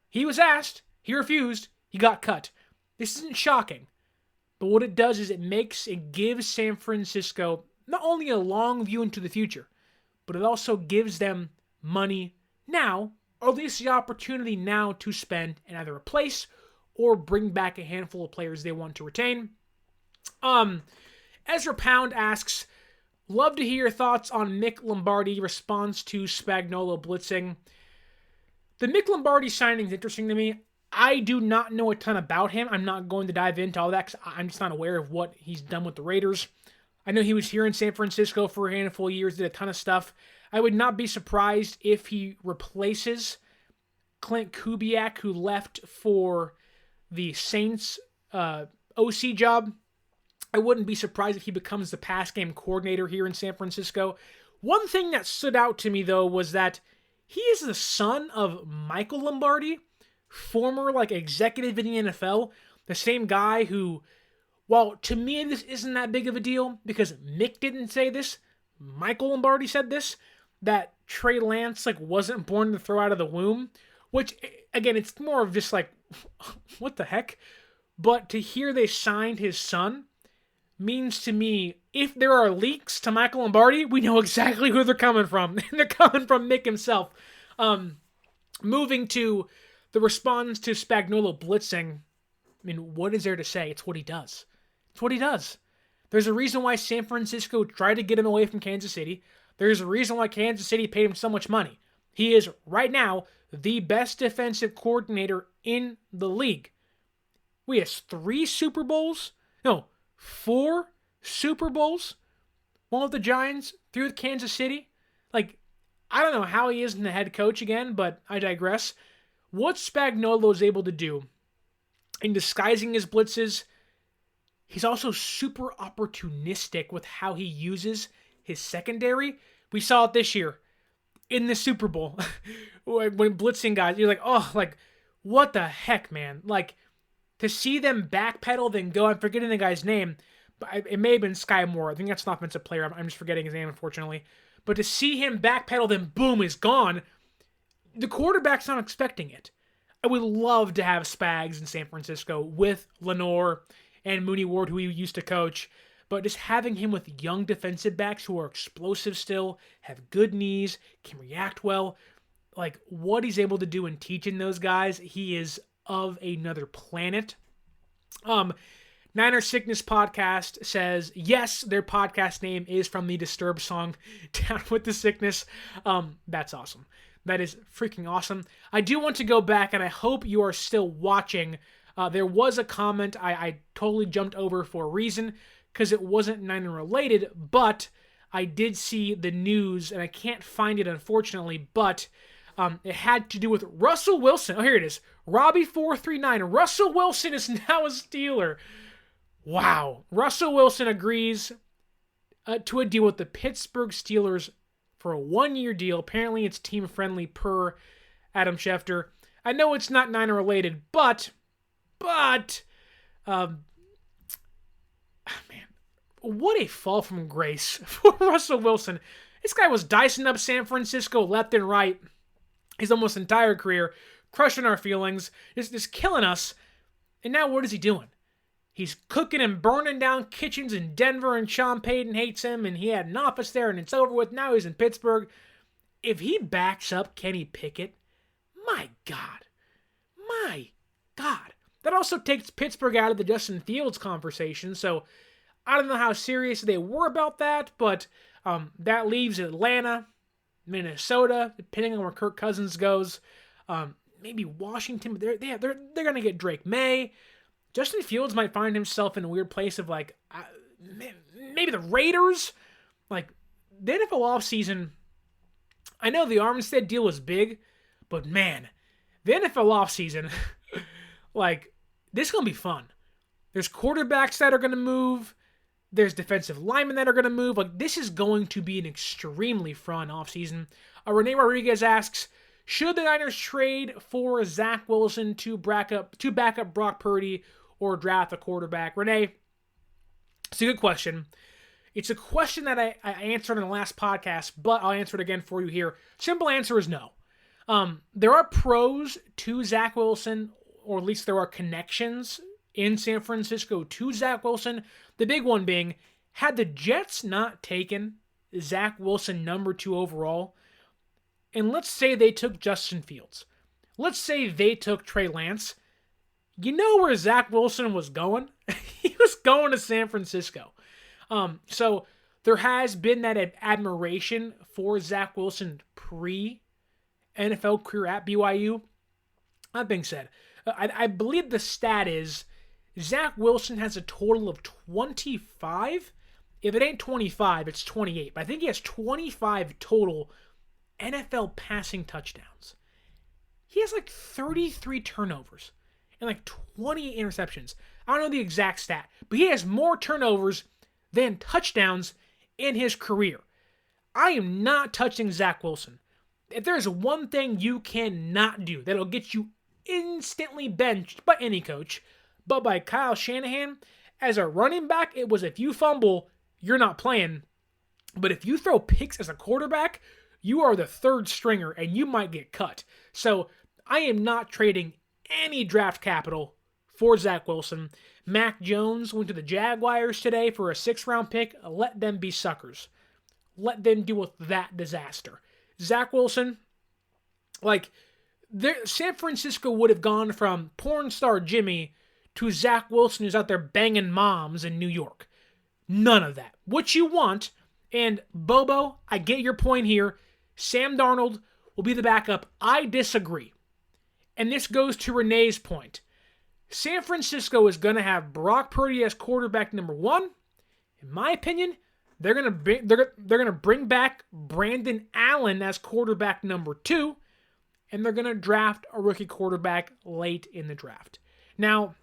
He was asked, he refused, he got cut. This isn't shocking. But what it does is it gives San Francisco not only a long view into the future, but it also gives them money now, or at least the opportunity now to spend and either replace or bring back a handful of players they want to retain. Ezra Pound asks, love to hear your thoughts on Mick Lombardi response to Spagnuolo blitzing. The Mick Lombardi signing is interesting to me. I do not know a ton about him. I'm not going to dive into all that because I'm just not aware of what he's done with the Raiders. I know he was here in San Francisco for a handful of years, did a ton of stuff. I would not be surprised if he replaces Clint Kubiak, who left for the Saints OC job. I wouldn't be surprised if he becomes the pass game coordinator here in San Francisco. One thing that stood out to me, though, was that he is the son of Michael Lombardi, former executive in the NFL, the same guy who, well, to me this isn't that big of a deal because Mick didn't say this. Michael Lombardi said this, that Trey Lance wasn't born to throw out of the womb, which again, it's more of just what the heck? But to hear they signed his son means to me, if there are leaks to Michael Lombardi, we know exactly who they're coming from. They're coming from Mick himself. Moving to the response to Spagnuolo blitzing, I mean, what is there to say? It's what he does. It's what he does. There's a reason why San Francisco tried to get him away from Kansas City. There's a reason why Kansas City paid him so much money. He is, right now, the best defensive coordinator in the league. We have 4 Super Bowls. One with the Giants, 3 with Kansas City. I don't know how he isn't the head coach again, but I digress. What Spagnuolo is able to do in disguising his blitzes, he's also super opportunistic with how he uses his secondary. We saw it this year in the Super Bowl when blitzing guys. You're what the heck, man? To see them backpedal, then go. I'm forgetting the guy's name, but it may have been Sky Moore. I think that's an offensive player. I'm just forgetting his name, unfortunately. But to see him backpedal, then boom, is gone. The quarterback's not expecting it. I would love to have Spags in San Francisco with Lenore and Mooney Ward, who he used to coach. But just having him with young defensive backs who are explosive still, have good knees, can react well. What he's able to do in teaching those guys, he is of another planet. Niner Sickness Podcast says, yes, their podcast name is from the Disturbed song, Down with the Sickness. That's awesome. That is freaking awesome. I do want to go back, and I hope you are still watching. There was a comment I totally jumped over for a reason, because it wasn't Niner related, but I did see the news, and I can't find it, unfortunately, but it had to do with Russell Wilson. Oh, here it is. Robbie439. Russell Wilson is now a Steeler. Wow. Russell Wilson agrees to a deal with the Pittsburgh Steelers for a 1-year deal. Apparently it's team-friendly per Adam Schefter. I know it's not Niner related, but man, what a fall from grace for Russell Wilson. This guy was dicing up San Francisco left and right his almost entire career, crushing our feelings, just killing us. And now what is he doing? He's cooking and burning down kitchens in Denver, and Sean Payton hates him, and he had an office there, and it's over with. Now he's in Pittsburgh. If he backs up Kenny Pickett, my God. That also takes Pittsburgh out of the Justin Fields conversation, so I don't know how serious they were about that, but that leaves Atlanta, Minnesota, depending on where Kirk Cousins goes, maybe Washington. They're going to get Drake May. Justin Fields might find himself in a weird place of maybe the Raiders. The NFL offseason, I know the Armstead deal was big, but man, the NFL offseason, this is going to be fun. There's quarterbacks that are going to move. There's defensive linemen that are going to move. This is going to be an extremely fun offseason. Renee Rodriguez asks, should the Niners trade for Zach Wilson to back up Brock Purdy or draft a quarterback? Renee, it's a good question. It's a question that I answered in the last podcast, but I'll answer it again for you here. Simple answer is no. There are pros to Zach Wilson, or at least there are connections in San Francisco to Zach Wilson. The big one being, had the Jets not taken Zach Wilson number 2 overall, and let's say they took Justin Fields, let's say they took Trey Lance, you know where Zach Wilson was going? He was going to San Francisco. So there has been that admiration for Zach Wilson pre-NFL career at BYU. That being said, I believe the stat is Zach Wilson has a total of 25. If it ain't 25, it's 28. But I think he has 25 total NFL passing touchdowns. He has like 33 turnovers and like 20 interceptions. I don't know the exact stat, but he has more turnovers than touchdowns in his career. I am not touching Zach Wilson. If there's one thing you cannot do that'll get you instantly benched by any coach, but by Kyle Shanahan, as a running back, it was if you fumble, you're not playing. But if you throw picks as a quarterback, you are the third stringer and you might get cut. So I am not trading any draft capital for Zach Wilson. Mac Jones went to the Jaguars today for a 6th-round pick. Let them be suckers. Let them deal with that disaster. Zach Wilson, San Francisco would have gone from porn star Jimmy to Zach Wilson who's out there banging moms in New York. None of that. What you want, and Bobo, I get your point here, Sam Darnold will be the backup. I disagree. And this goes to Renee's point. San Francisco is going to have Brock Purdy as quarterback number 1. In my opinion, they're going to bring back Brandon Allen as quarterback number 2, and they're going to draft a rookie quarterback late in the draft. Now,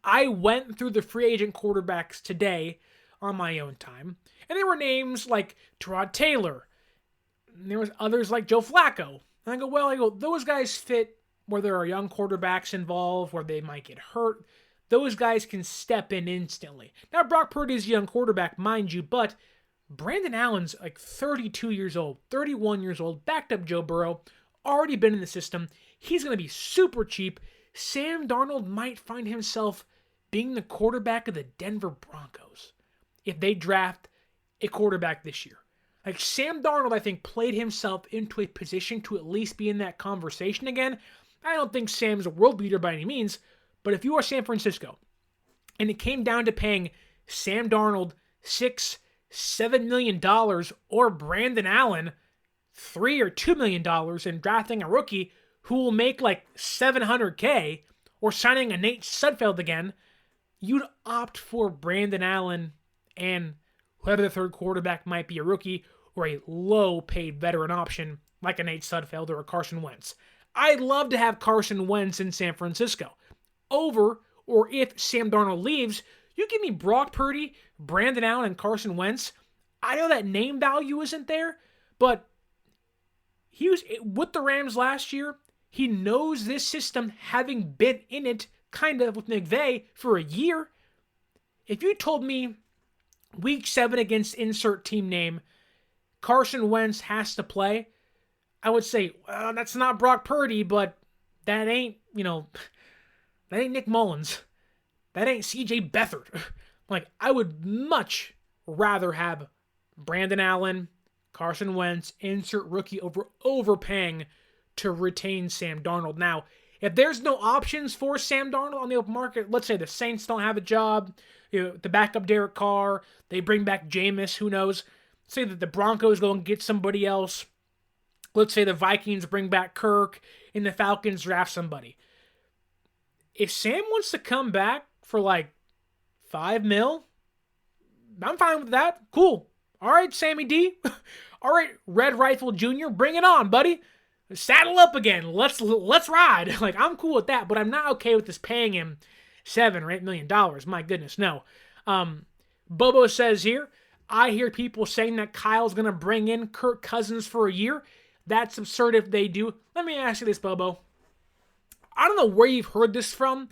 I went through the free agent quarterbacks today on my own time, and there were names like Tyrod Taylor, and there was others like Joe Flacco. And I go, those guys fit where there are young quarterbacks involved, where they might get hurt. Those guys can step in instantly. Now, Brock Purdy's a young quarterback, mind you, but Brandon Allen's like 32 years old, 31 years old, backed up Joe Burrow, already been in the system. He's going to be super cheap. Sam Darnold might find himself being the quarterback of the Denver Broncos if they draft a quarterback this year. Like, Sam Darnold, I think, played himself into a position to at least be in that conversation again. I don't think Sam's a world beater by any means, but if you are San Francisco, and it came down to paying Sam Darnold $6-7 million or Brandon Allen $3 or $2 million and drafting a rookie who will make like $700K or signing a Nate Sudfeld again, you'd opt for Brandon Allen and whoever the third quarterback might be, a rookie or a low-paid veteran option like a Nate Sudfeld or a Carson Wentz. I'd love to have Carson Wentz in San Francisco. Or if Sam Darnold leaves, you give me Brock Purdy, Brandon Allen, and Carson Wentz. I know that name value isn't there, but he was with the Rams last year. He knows this system, having been in it kind of with McVay for a year. If you told me week 7 against insert team name, Carson Wentz has to play, I would say, well, that's not Brock Purdy, but that ain't, that ain't Nick Mullins. That ain't CJ Beathard. I would much rather have Brandon Allen, Carson Wentz, insert rookie over overpaying to retain Sam Darnold. Now, if there's no options for Sam Darnold on the open market, let's say the Saints don't have a job, the backup Derek Carr, they bring back Jameis, who knows? Say that the Broncos go and get somebody else. Let's say the Vikings bring back Kirk and the Falcons draft somebody. If Sam wants to come back for like $5 million, I'm fine with that. Cool. All right, Sammy D. All right, Red Rifle Jr., bring it on, buddy. Saddle up again. Let's ride. I'm cool with that, but I'm not okay with this paying him $7 or $8 million. My goodness, no. Bobo says here, I hear people saying that Kyle's going to bring in Kirk Cousins for a year. That's absurd if they do. Let me ask you this, Bobo. I don't know where you've heard this from.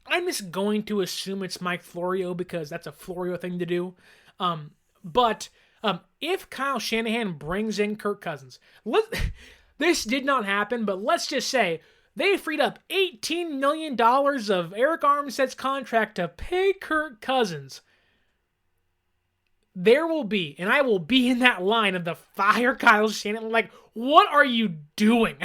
I'm just going to assume it's Mike Florio because that's a Florio thing to do. But if Kyle Shanahan brings in Kirk Cousins, this did not happen, but let's just say They freed up $18 million of Arik Armstead's contract to pay Kirk Cousins. There will be, and I will be in that line of the fire Kyle Shanahan. Like, what are you doing?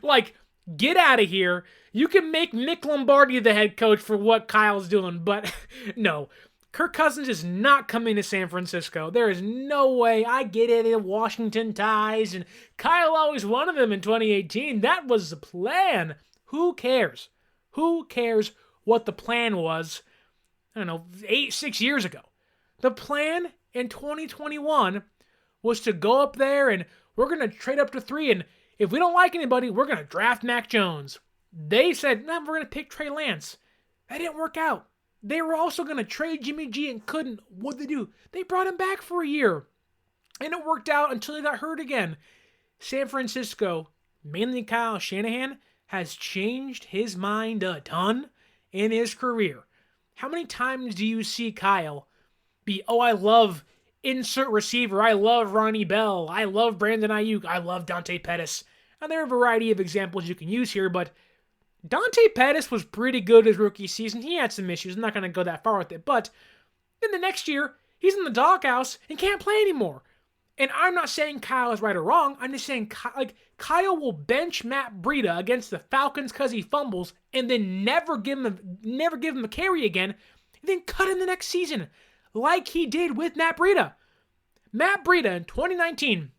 Like, get out of here. You can make Nick Lombardi the head coach for what Kyle's doing, but no. Kirk Cousins is not coming to San Francisco. There is no way. I get it in Washington ties, and Kyle always wanted them in 2018. That was the plan. Who cares? Who cares what the plan was, I don't know, 6 years ago? The plan in 2021 was to go up there and we're going to trade up to 3, and if we don't like anybody, we're going to draft Mac Jones. They said, no, we're going to pick Trey Lance. That didn't work out. They were also going to trade Jimmy G and couldn't. What'd they do? They brought him back for a year. And it worked out until he got hurt again. San Francisco, mainly Kyle Shanahan, has changed his mind a ton in his career. How many times do you see Kyle be, oh, I love insert receiver, I love Ronnie Bell, I love Brandon Ayuk, I love Dante Pettis. And there are a variety of examples you can use here, but Dante Pettis was pretty good his rookie season. He had some issues. I'm not going to go that far with it. But then the next year, he's in the doghouse and can't play anymore. And I'm not saying Kyle is right or wrong. I'm just saying Kyle will bench Matt Breida against the Falcons because he fumbles and then never give him a carry again, and then cut him the next season like he did with Matt Breida. Matt Breida in 2019,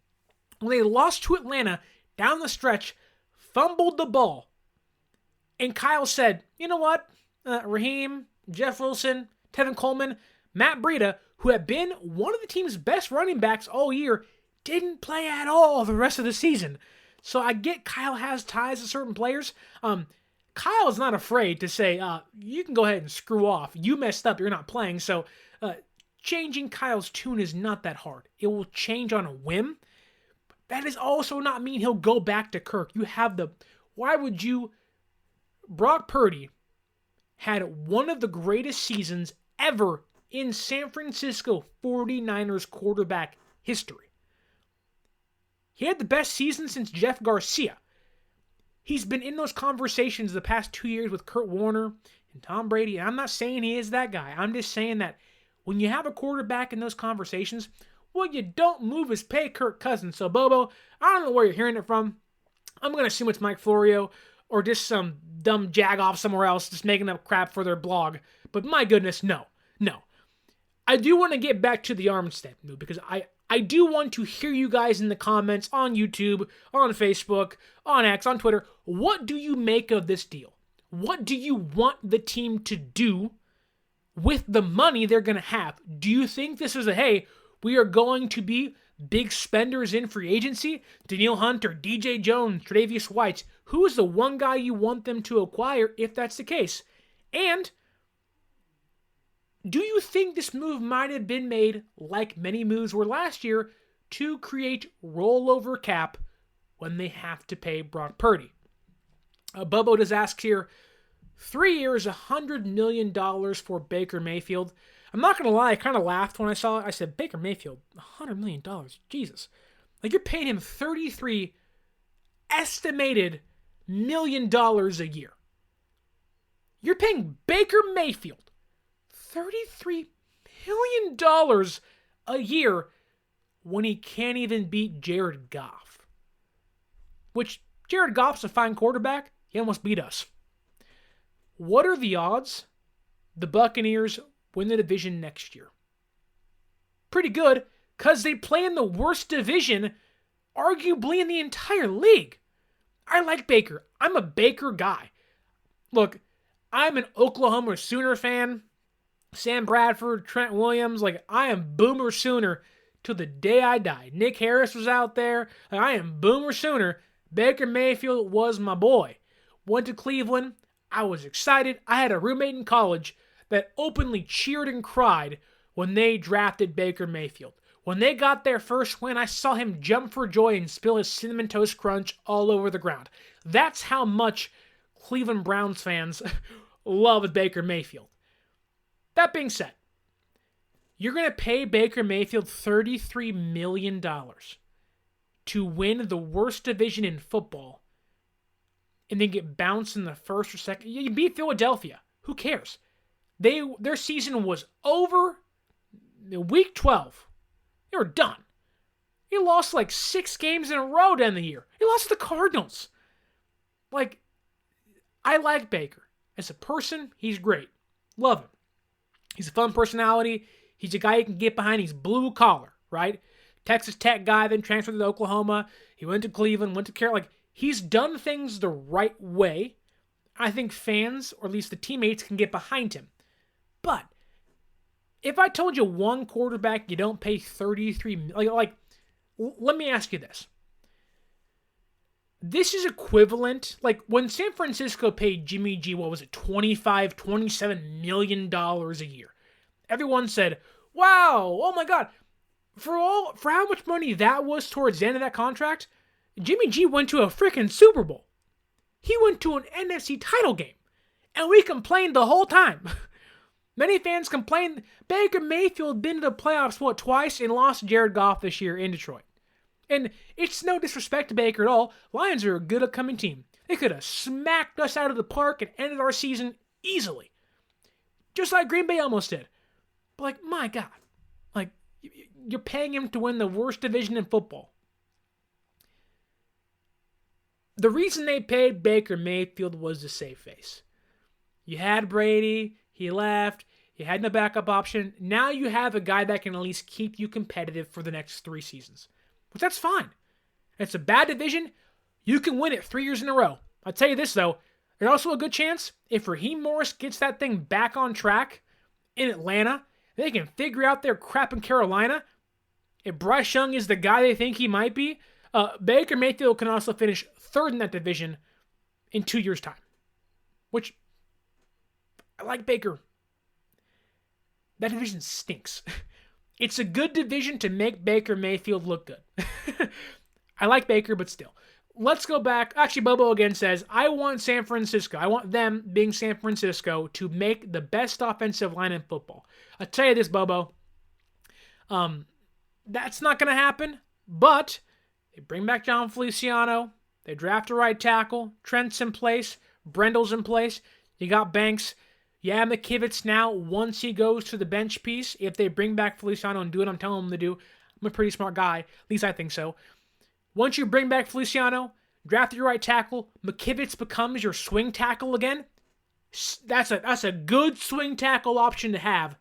when they lost to Atlanta down the stretch, fumbled the ball. And Kyle said, you know what? Raheem, Jeff Wilson, Tevin Coleman, Matt Breida, who had been one of the team's best running backs all year, didn't play at all the rest of the season. So I get Kyle has ties to certain players. Kyle is not afraid to say, you can go ahead and screw off. You messed up. You're not playing. So changing Kyle's tune is not that hard. It will change on a whim. That does also not mean he'll go back to Kirk. Why would you... Brock Purdy had one of the greatest seasons ever in San Francisco 49ers quarterback history. He had the best season since Jeff Garcia. He's been in those conversations the past 2 years with Kurt Warner and Tom Brady. And I'm not saying he is that guy. I'm just saying that when you have a quarterback in those conversations, what you don't move is pay Kirk Cousins. So, Bobo, I don't know where you're hearing it from. I'm going to assume it's Mike Florio or just some dumb jag-off somewhere else just making up crap for their blog. But my goodness, no. I do want to get back to the Armstead move because I do want to hear you guys in the comments on YouTube, on Facebook, on X, on Twitter. What do you make of this deal? What do you want the team to do with the money they're going to have? Do you think this is hey, we are going to be big spenders in free agency? Danielle Hunter, DJ Jones, Tre'Davious White. Who is the one guy you want them to acquire if that's the case? And do you think this move might have been made, like many moves were last year, to create rollover cap when they have to pay Brock Purdy? Bubbo does ask here, 3 years, $100 million for Baker Mayfield. I'm not going to lie, I kind of laughed when I saw it. I said, Baker Mayfield, $100 million, Jesus. Like, you're paying him $33 estimated million dollars a year. You're paying Baker Mayfield $33 million a year when he can't even beat Jared Goff. Which, Jared Goff's a fine quarterback. He almost beat us. What are the odds the Buccaneers win the division next year? Pretty good, because they play in the worst division, arguably in the entire league. I like Baker. I'm a Baker guy. Look, I'm an Oklahoma Sooner fan. Sam Bradford, Trent Williams, I am Boomer Sooner till the day I die. Nick Harris was out there. I am Boomer Sooner. Baker Mayfield was my boy. Went to Cleveland. I was excited. I had a roommate in college that openly cheered and cried when they drafted Baker Mayfield. When they got their first win, I saw him jump for joy and spill his Cinnamon Toast Crunch all over the ground. That's how much Cleveland Browns fans love Baker Mayfield. That being said, you're going to pay Baker Mayfield $33 million to win the worst division in football and then get bounced in the first or second. You beat Philadelphia. Who cares? Their season was over week 12. They were done. He lost like 6 games in a row to end the year. He lost to the Cardinals. Like, I like Baker. As a person, he's great. Love him. He's a fun personality. He's a guy you can get behind. He's blue collar, right? Texas Tech guy, then transferred to Oklahoma. He went to Cleveland, went to Carolina. Like, he's done things the right way. I think fans, or at least the teammates, can get behind him. But if I told you one quarterback you don't pay $33 million, let me ask you this. This is equivalent, like when San Francisco paid Jimmy G, what was it, $27 million a year. Everyone said, wow, oh my God. For how much money that was towards the end of that contract, Jimmy G went to a freaking Super Bowl. He went to an NFC title game. And we complained the whole time. Many fans complained Baker Mayfield been to the playoffs, twice, and lost Jared Goff this year in Detroit. And it's no disrespect to Baker at all. Lions are a good upcoming team. They could have smacked us out of the park and ended our season easily. Just like Green Bay almost did. But my God. You're paying him to win the worst division in football. The reason they paid Baker Mayfield was to save face. You had Brady, he left, you had no backup option. Now you have a guy that can at least keep you competitive for the next 3 seasons. But that's fine. It's a bad division. You can win it 3 years in a row. I'll tell you this, though. There's also a good chance if Raheem Morris gets that thing back on track in Atlanta, they can figure out their crap in Carolina. If Bryce Young is the guy they think he might be, Baker Mayfield can also finish 3rd in that division in 2 years' time. Which, I like Baker. That division stinks. It's a good division to make Baker Mayfield look good. I like Baker, but still. Let's go back. Actually, Bobo again says, I want San Francisco. I want them, being San Francisco, to make the best offensive line in football. I'll tell you this, Bobo. That's not going to happen, but they bring back John Feliciano. They draft a right tackle. Trent's in place. Brendel's in place. You got Banks. Yeah, McKivitz now, once he goes to the bench piece, if they bring back Feliciano and do what I'm telling them to do, I'm a pretty smart guy. At least I think so. Once you bring back Feliciano, draft your right tackle, McKivitz becomes your swing tackle again. That's a good swing tackle option to have.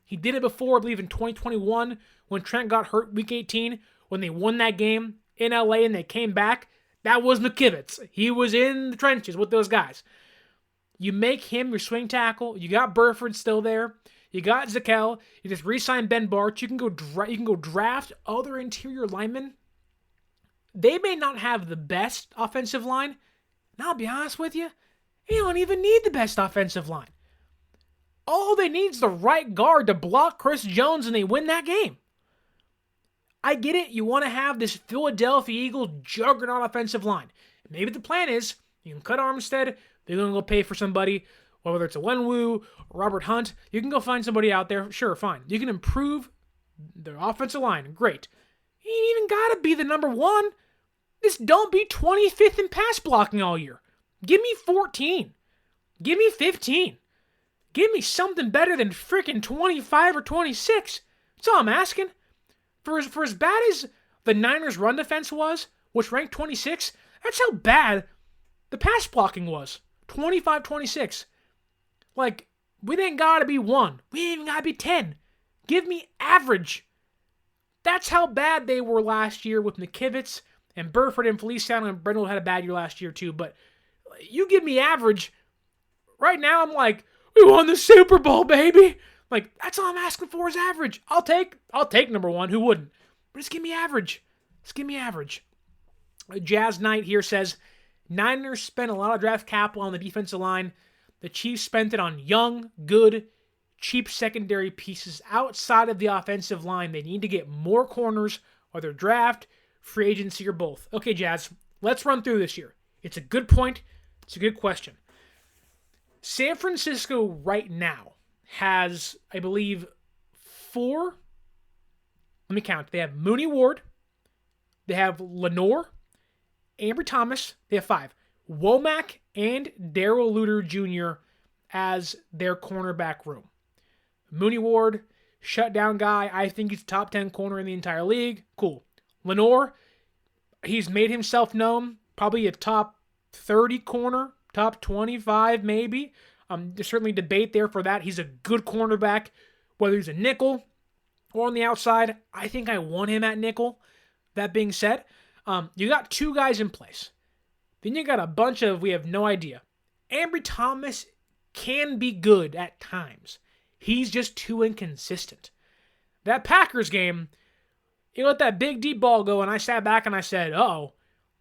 He did it before, I believe, in 2021 when Trent got hurt week 18, when they won that game in LA and they came back. That was McKivitz. He was in the trenches with those guys. You make him your swing tackle. You got Burford still there. You got Zakel. You just re-sign Ben Barch. You can go draft other interior linemen. They may not have the best offensive line. And I'll be honest with you, they don't even need the best offensive line. All they need is the right guard to block Chris Jones and they win that game. I get it. You want to have this Philadelphia Eagles juggernaut offensive line. Maybe the plan is you can cut Armstead. They're going to go pay for somebody, whether it's a Wenwu or Robert Hunt. You can go find somebody out there. Sure, fine. You can improve their offensive line. Great. You ain't even got to be the number 1. Just don't be 25th in pass blocking all year. Give me 14. Give me 15. Give me something better than freaking 25 or 26. That's all I'm asking. For as bad as the Niners' run defense was, which ranked 26, that's how bad the pass blocking was. 25-26. We didn't gotta be 1. We didn't even gotta be 10. Give me average. That's how bad they were last year with McKivitz and Burford and Feliciano, and Brendel had a bad year last year too. But you give me average. Right now I'm like, we won the Super Bowl, baby. That's all I'm asking for is average. I'll take number 1. Who wouldn't? But just give me average. Just give me average. Jazz Knight here says, Niners spent a lot of draft capital on the defensive line. The Chiefs spent it on young, good, cheap secondary pieces outside of the offensive line. They need to get more corners, whether draft, free agency, or both. Okay, Jazz, let's run through this year. It's a good point. It's a good question. San Francisco right now has, I believe, 4. Let me count. They have Mooney Ward. They have Lenore. Ambry Thomas. They have 5. Womack and Darrell Luter Jr. as their cornerback room. Mooney Ward, shutdown guy. I think he's top 10 corner in the entire league. Cool. Lenoir, he's made himself known. Probably a top 30 corner, top 25 maybe. There's certainly debate there for that. He's a good cornerback, whether he's a nickel or on the outside. I think I want him at nickel. That being said, you got two guys in place. Then you got a bunch of, we have no idea. Ambry Thomas can be good at times. He's just too inconsistent. That Packers game, he let that big deep ball go, and I sat back and I said, uh-oh,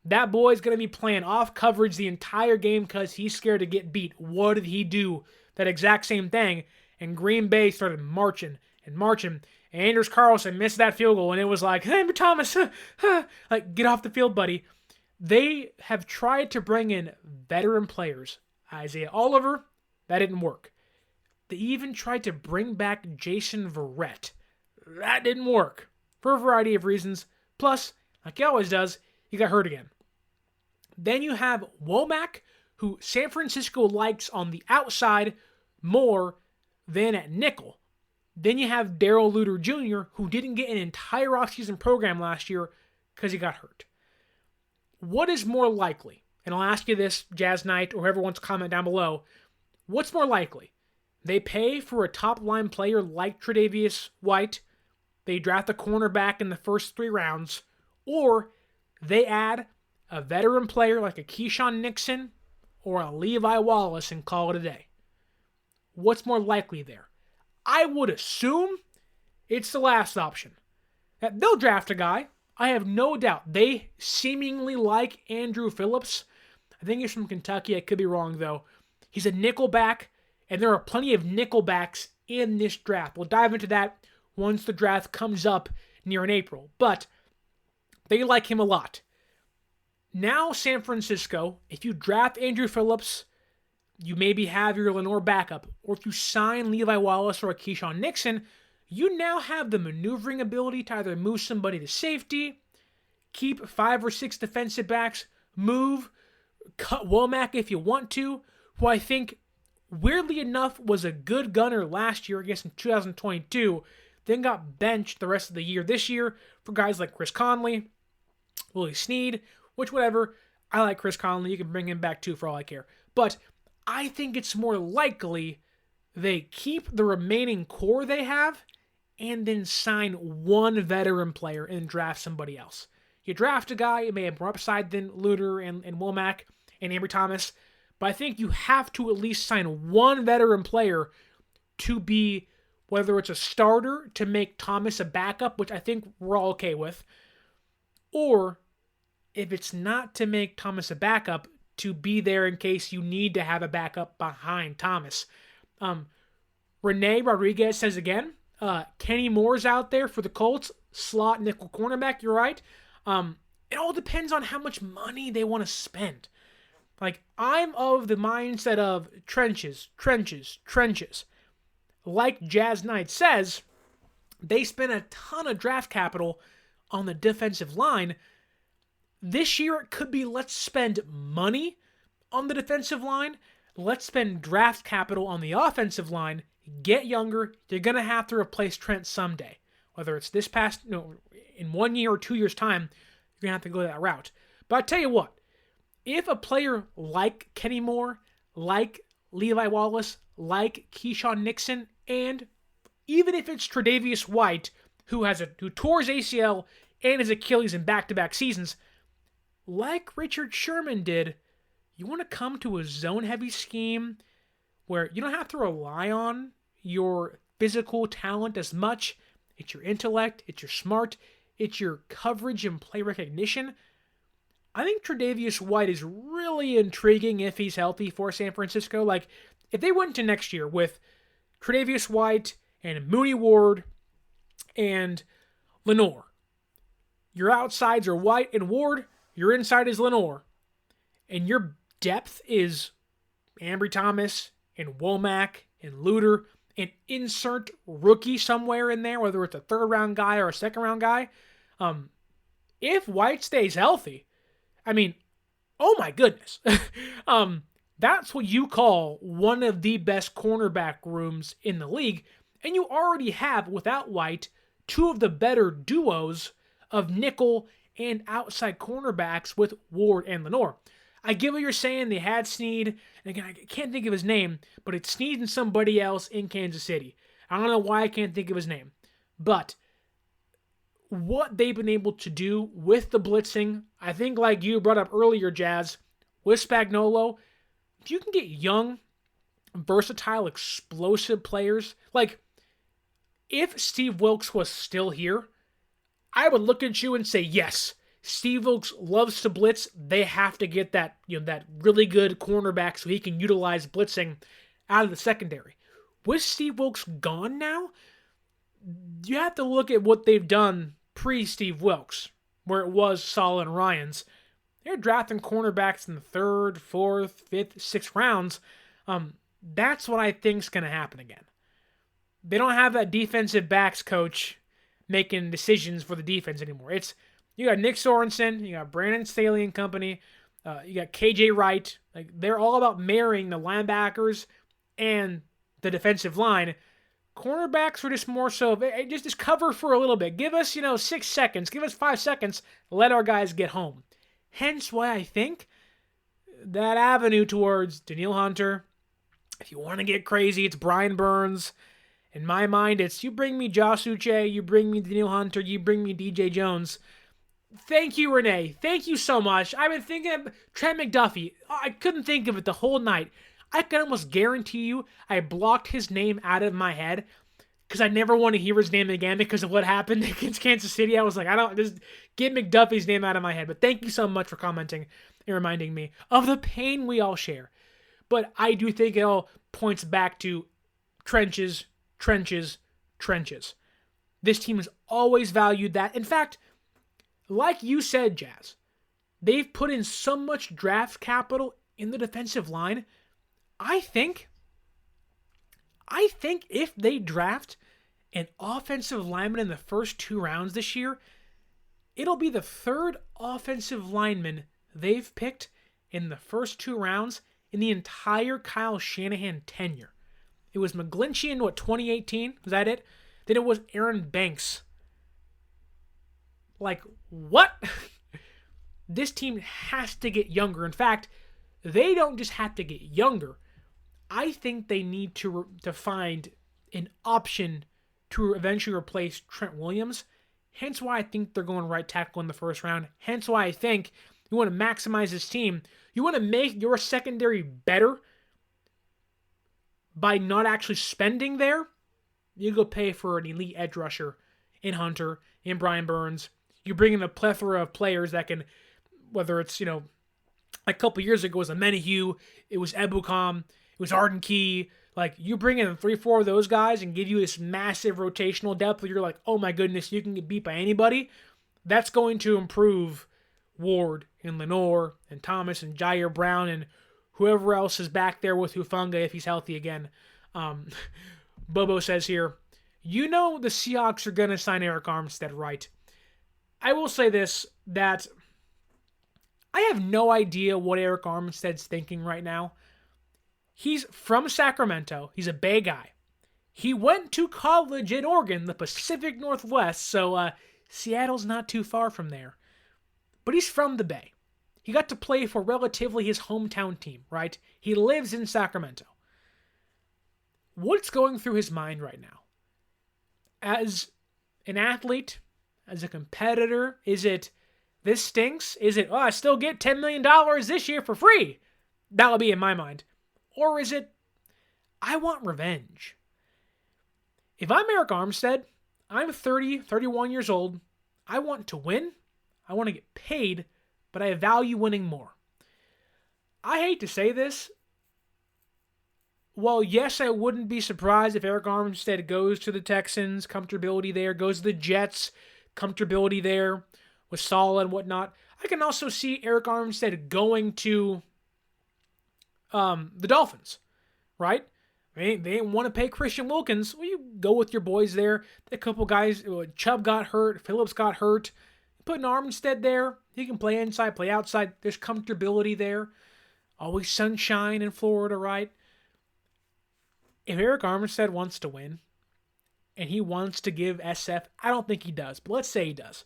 that boy's going to be playing off coverage the entire game because he's scared to get beat. What did he do? That exact same thing. And Green Bay started marching and marching. And Anders Carlson missed that field goal, and it was like, hey, Thomas, like, get off the field, buddy. They have tried to bring in veteran players. Isaiah Oliver, that didn't work. They even tried to bring back Jason Verrett. That didn't work for a variety of reasons. Plus, like he always does, he got hurt again. Then you have Womack, who San Francisco likes on the outside more than at nickel. Then you have Darrell Luter Jr., who didn't get an entire offseason program last year because he got hurt. What is more likely? And I'll ask you this, Jazz Knight, or whoever wants to comment down below. What's more likely? They pay for a top-line player like Tre'Davious White, they draft a cornerback in the first 3 rounds, or they add a veteran player like a Keyshawn Nixon or a Levi Wallace and call it a day. What's more likely there? I would assume it's the last option. That they'll draft a guy. I have no doubt. They seemingly like Andrew Phillips. I think he's from Kentucky. I could be wrong, though. He's a nickelback, and there are plenty of nickelbacks in this draft. We'll dive into that once the draft comes up near in April. But they like him a lot. Now, San Francisco, if you draft Andrew Phillips, you maybe have your Lenoir backup. Or if you sign Levi Wallace or a Keyshawn Nixon, you now have the maneuvering ability to either move somebody to safety, keep 5 or 6 defensive backs, move, cut Womack if you want to, who I think, weirdly enough, was a good gunner last year, I guess in 2022, then got benched the rest of the year this year for guys like Chris Conley, Willie Snead, which whatever, I like Chris Conley, you can bring him back too for all I care. But I think it's more likely they keep the remaining core they have and then sign one veteran player and draft somebody else. You draft a guy, it may have more upside than Luter and Womack and Ambry Thomas, but I think you have to at least sign one veteran player to be, whether it's a starter to make Thomas a backup, which I think we're all okay with, or if it's not to make Thomas a backup, to be there in case you need to have a backup behind Thomas. Rene Rodriguez says again, Kenny Moore's out there for the Colts, slot nickel cornerback, you're right. It all depends on how much money they want to spend. Like, I'm of the mindset of trenches. Like Jazz Knight says, they spent a ton of draft capital on the defensive line. This year, it could be let's spend money on the defensive line. Let's spend draft capital on the offensive line. Get younger. You're going to have to replace Trent someday. Whether it's in 1 year or 2 years' time, you're going to have to go that route. But I tell you what, if a player like Kenny Moore, like Levi Wallace, like Keyshawn Nixon, and even if it's Tre'Davious White, who tore his ACL and his Achilles in back-to-back seasons, like Richard Sherman did, you want to come to a zone-heavy scheme where you don't have to rely on your physical talent as much. It's your intellect, it's your smart, it's your coverage and play recognition. I think Tre'Davious White is really intriguing if he's healthy for San Francisco. Like, if they went to next year with Tre'Davious White and Mooney Ward and Lenoir, your outsides are White and Ward, your inside is Lenoir, and your depth is Ambry Thomas and Womack and Luter, and insert rookie somewhere in there, whether it's a 3rd-round guy or a 2nd-round guy. If White stays healthy, I mean, Oh my goodness. That's what you call one of the best cornerback rooms in the league. And you already have, without White, two of the better duos of nickel and outside cornerbacks with Ward and Lenore. I get what you're saying. They had Snead. And again, I can't think of his name, but it's Snead and somebody else in Kansas City. I don't know why I can't think of his name. But what they've been able to do with the blitzing, I think like you brought up earlier, Jazz, with Spagnuolo, if you can get young, versatile, explosive players, like if Steve Wilkes was still here, I would look at you and say, yes, Steve Wilkes loves to blitz. They have to get that, that really good cornerback so he can utilize blitzing out of the secondary. With Steve Wilkes gone now, you have to look at what they've done pre-Steve Wilkes, where it was Saleh and Ryans. They're drafting cornerbacks in the 3rd, 4th, 5th, 6th rounds. That's what I think is going to happen again. They don't have that defensive backs coach making decisions for the defense anymore. You got Nick Sorensen, you got Brandon Staley and company, you got KJ Wright. Like they're all about marrying the linebackers and the defensive line. Cornerbacks are just more so, just cover for a little bit. Give us, 6 seconds. Give us 5 seconds. Let our guys get home. Hence why I think that avenue towards Danielle Hunter, if you want to get crazy, it's Brian Burns. In my mind, it's you bring me Josh Uche, you bring me Danielle Hunter, you bring me DJ Jones. Thank you, Renee. Thank you so much. I've been thinking of Trent McDuffie. I couldn't think of it the whole night. I can almost guarantee you I blocked his name out of my head because I never want to hear his name again because of what happened against Kansas City. I was like, just get McDuffie's name out of my head. But thank you so much for commenting and reminding me of the pain we all share. But I do think it all points back to trenches, trenches, trenches. This team has always valued that. In fact, like you said, Jazz, they've put in so much draft capital in the defensive line. I think if they draft an offensive lineman in the first 2 rounds this year, it'll be the 3rd offensive lineman they've picked in the first 2 rounds in the entire Kyle Shanahan tenure. It was McGlinchey in, 2018? Was that it? Then it was Aaron Banks. Like, what? This team has to get younger. In fact, they don't just have to get younger. I think they need to find an option to eventually replace Trent Williams. Hence why I think they're going right tackle in the first round. Hence why I think you want to maximize this team. You want to make your secondary better by not actually spending there. You go pay for an elite edge rusher in Hunter, in Brian Burns. You bring in a plethora of players that can, whether it's, a couple years ago it was a Menahue, it was Ebukam, it was Arden Key. Like, you bring in 3-4 of those guys and give you this massive rotational depth where you're like, oh my goodness, you can get beat by anybody. That's going to improve Ward and Lenore and Thomas and Jair Brown and whoever else is back there with Hufanga if he's healthy again. Bobo says here, the Seahawks are going to sign Arik Armstead, right? I will say this, that I have no idea what Arik Armstead's thinking right now. He's from Sacramento. He's a Bay guy. He went to college in Oregon, the Pacific Northwest, so Seattle's not too far from there. But he's from the Bay. He got to play for relatively his hometown team, right? He lives in Sacramento. What's going through his mind right now? As an athlete, as a competitor, is it, this stinks? Is it, I still get $10 million this year for free? That'll be in my mind. Or is it, I want revenge? If I'm Arik Armstead, I'm 30, 31 years old. I want to win. I want to get paid, but I value winning more. I hate to say this. Well, yes, I wouldn't be surprised if Arik Armstead goes to the Texans, comfortability there, goes to the Jets, comfortability there with Saleh and whatnot. I can also see Arik Armstead going to the Dolphins, right? They didn't want to pay Christian Wilkins. Well, you go with your boys there. A couple guys, Chubb got hurt, Phillips got hurt. Putting Armstead there, he can play inside, play outside. There's comfortability there. Always sunshine in Florida, right? If Arik Armstead wants to win, and he wants to give SF, I don't think he does, but let's say he does.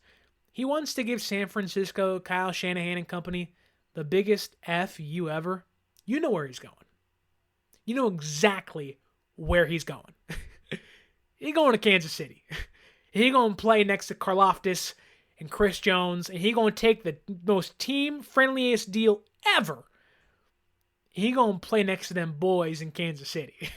He wants to give San Francisco, Kyle Shanahan and company, the biggest F you ever. You know where he's going. You know exactly where he's going. He's going to Kansas City. He's going to play next to Karlaftis and Chris Jones, and he's going to take the most team-friendliest deal ever. He's going to play next to them boys in Kansas City.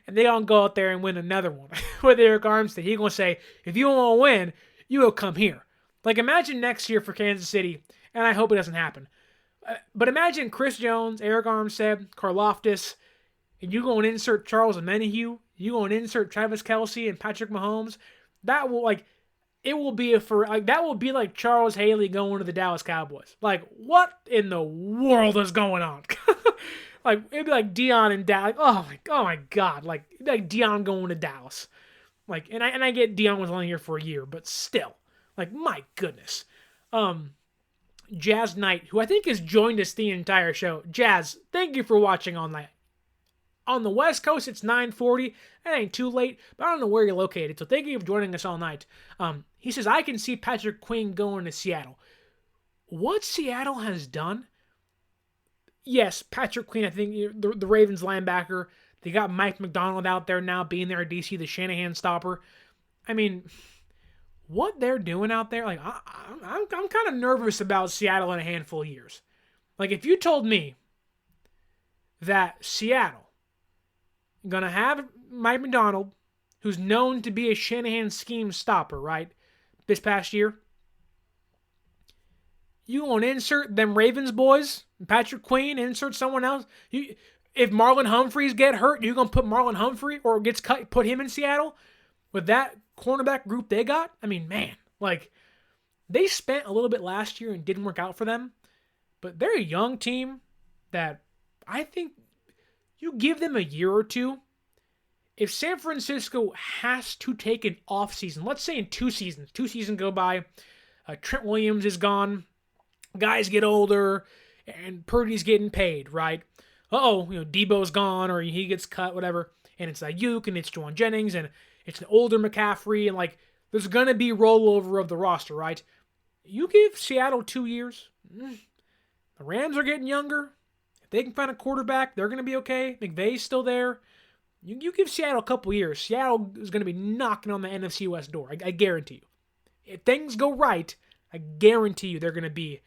And they're going to go out there and win another one with Arik Armstead. He's going to say, if you want to win, you will come here. Like, imagine next year for Kansas City, and I hope it doesn't happen. But imagine Chris Jones, Arik Armstead, Karlaftis, and you go and insert Charles Omenihu, you go and insert Travis Kelce and Patrick Mahomes. That will, like, it will be that will be like Charles Haley going to the Dallas Cowboys. Like, what in the world is going on? Like, it'd be like Deion and Dallas. Oh my God. Like Deion going to Dallas. Like, and I get Deion was only here for a year, but still. Like, my goodness. Jazz Knight, who I think has joined us the entire show. Jazz, thank you for watching all night. On the West Coast, it's 9:40. That ain't too late, but I don't know where you're located, so thank you for joining us all night. He says, I can see Patrick Queen going to Seattle. What Seattle has done? Yes, Patrick Queen, I think the Ravens linebacker. They got Mike McDonald out there now being their DC, the Shanahan stopper. I mean, what they're doing out there, like, I'm kind of nervous about Seattle in a handful of years. Like, if you told me that Seattle going to have Mike McDonald, who's known to be a Shanahan scheme stopper, right, this past year, you want to insert them Ravens boys, Patrick Queen, insert someone else. If Marlon Humphreys get hurt, you going to put Marlon Humphrey or gets cut, put him in Seattle with that cornerback group they got? I mean, man, like, they spent a little bit last year and didn't work out for them, but they're a young team that I think you give them a year or two. If San Francisco has to take an offseason, let's say in 2 seasons go by, Trent Williams is gone, guys get older, and Purdy's getting paid, right? Debo's gone, or he gets cut, whatever, and it's Ayuk, and it's Juwan Jennings, and it's an older McCaffrey, and, like, there's going to be rollover of the roster, right? You give Seattle 2 years. The Rams are getting younger. If they can find a quarterback, they're going to be okay. McVay's still there. You give Seattle a couple years, Seattle is going to be knocking on the NFC West door. I guarantee you. If things go right, I guarantee you they're going to be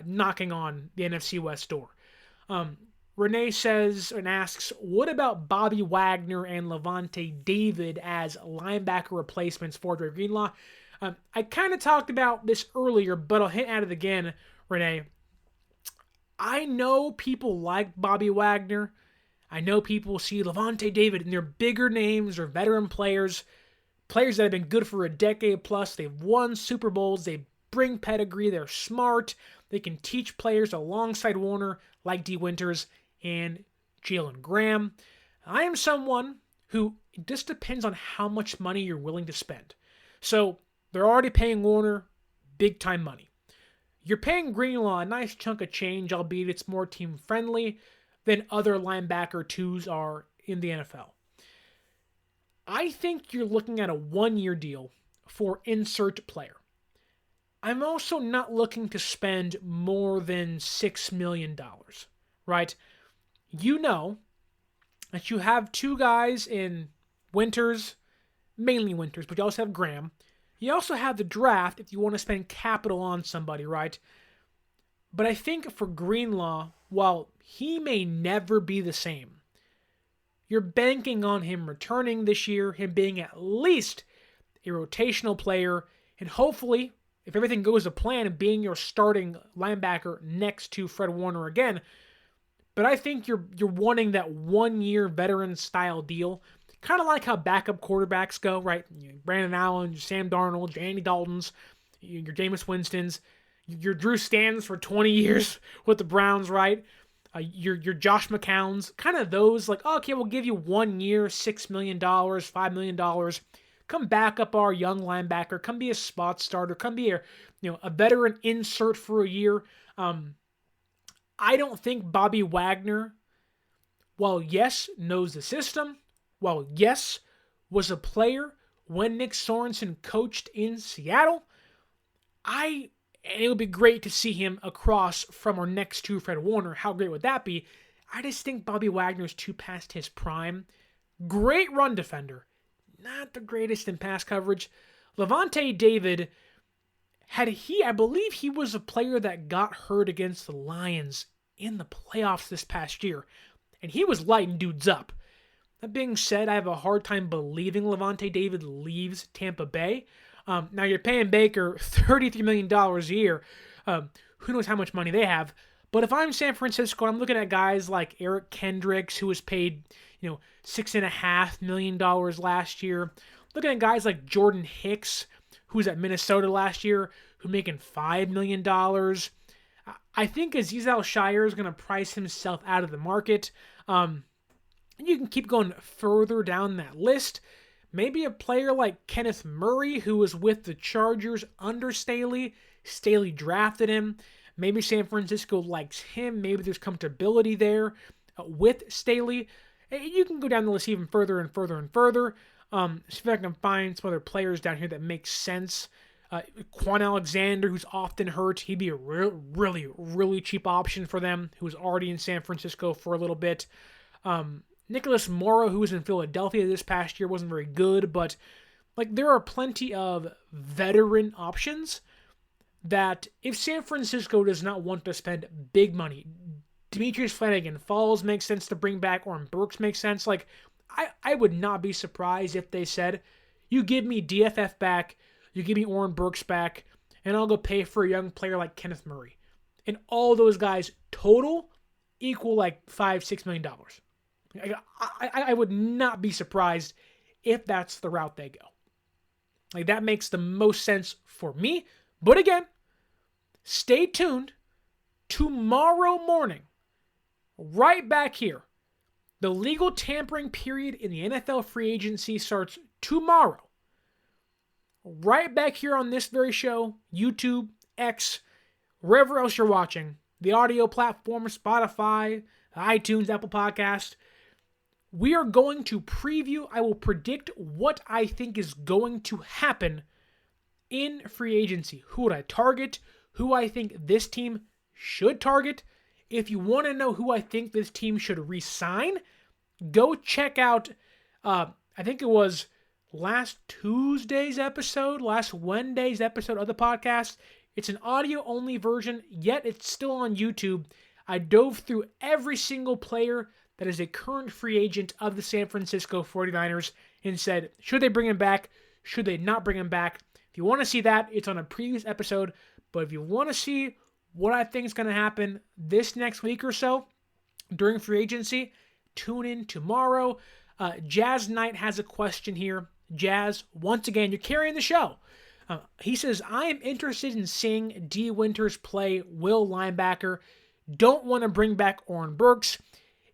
knocking on the NFC West door. Renee says and asks, what about Bobby Wagner and Levante David as linebacker replacements for Dre Greenlaw? I kind of talked about this earlier, but I'll hint at it again, Renee. I know people like Bobby Wagner. I know people see Levante David, and they're bigger names or veteran players that have been good for a decade plus. They've won Super Bowls. They bring pedigree. They're smart. They can teach players alongside Warner like D. Winters and Jalen Graham. I am someone who, it just depends on how much money you're willing to spend. So they're already paying Warner big time money. You're paying Greenlaw a nice chunk of change, albeit it's more team friendly than other linebacker twos are in the NFL. I think you're looking at a 1-year deal for insert player. I'm also not looking to spend more than $6 million, right? You know that you have 2 guys in Winters, mainly Winters, but you also have Graham. You also have the draft if you want to spend capital on somebody, right? But I think for Greenlaw, while he may never be the same, you're banking on him returning this year, him being at least a rotational player, and hopefully, if everything goes to plan, being your starting linebacker next to Fred Warner again. But I think you're wanting that 1-year veteran-style deal, kind of like how backup quarterbacks go, right? Brandon Allen, Sam Darnold, Andy Daltons, your Jameis Winstons, your Drew Stanton for 20 years with the Browns, right? Your Josh McCowns, kind of those, like, okay, we'll give you 1 year, $6 million, $5 million. come back up our young linebacker, come be a spot starter, come be a veteran insert for a year. I don't think Bobby Wagner, while yes, knows the system, while yes, was a player when Nick Sorensen coached in Seattle, and it would be great to see him across from our next to Fred Warner. How great would that be? I just think Bobby Wagner's too past his prime. Great run defender. Not the greatest in pass coverage. Levante David, I believe he was a player that got hurt against the Lions in the playoffs this past year. And he was lighting dudes up. That being said, I have a hard time believing Levante David leaves Tampa Bay. Now you're paying Baker $33 million a year. Who knows how much money they have. But if I'm San Francisco, I'm looking at guys like Eric Kendricks, who was paid, $6.5 million last year. Looking at guys like Jordan Hicks, who was at Minnesota last year, who's making $5 million. I think Azeez Al-Shire is going to price himself out of the market. You can keep going further down that list. Maybe a player like Kenneth Murray, who was with the Chargers under Staley. Staley drafted him. Maybe San Francisco likes him. Maybe there's comfortability there with Staley. You can go down the list even further and further and further. See if I can find some other players down here that make sense. Quan Alexander, who's often hurt. He'd be a really, really cheap option for them, who was already in San Francisco for a little bit. Nicholas Morrow, who was in Philadelphia this past year, wasn't very good, but there are plenty of veteran options that if San Francisco does not want to spend big money, Demetrius Flanagan Falls makes sense to bring back, Oren Burks makes sense. I would not be surprised if they said, you give me DFF back, you give me Oren Burks back, and I'll go pay for a young player like Kenneth Murray. And all those guys total equal $5-6 million. I would not be surprised if that's the route they go. That makes the most sense for me. But again, stay tuned. Tomorrow morning, right back here, the legal tampering period in the NFL free agency starts tomorrow. Right back here on this very show, YouTube, X, wherever else you're watching, the audio platform, Spotify, iTunes, Apple Podcast. We are going to preview, I will predict what I think is going to happen in free agency. Who would I target? Who I think this team should target. If you want to know who I think this team should re-sign, go check out, I think it was last Wednesday's episode of the podcast. It's an audio-only version, yet it's still on YouTube. I dove through every single player that is a current free agent of the San Francisco 49ers and said, should they bring him back? Should they not bring him back? If you want to see that, it's on a previous episode. But if you want to see what I think is going to happen this next week or so during free agency, tune in tomorrow. Jazz Knight has a question here. Jazz, once again, you're carrying the show. He says, I am interested in seeing D. Winters play will linebacker. Don't want to bring back Oren Burks.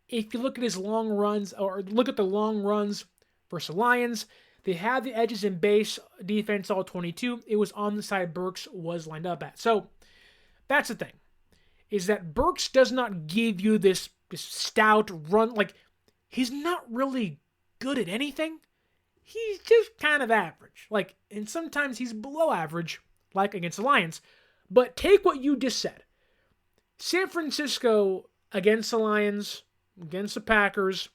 If you look at his long runs, or look at the long runs versus the Lions, they had the edges in base defense all 22. It was on the side Burks was lined up at. So that's the thing, is that Burks does not give you this stout run. He's not really good at anything. He's just kind of average. And sometimes he's below average, like against the Lions. But take what you just said. San Francisco against the Lions, against the Packers,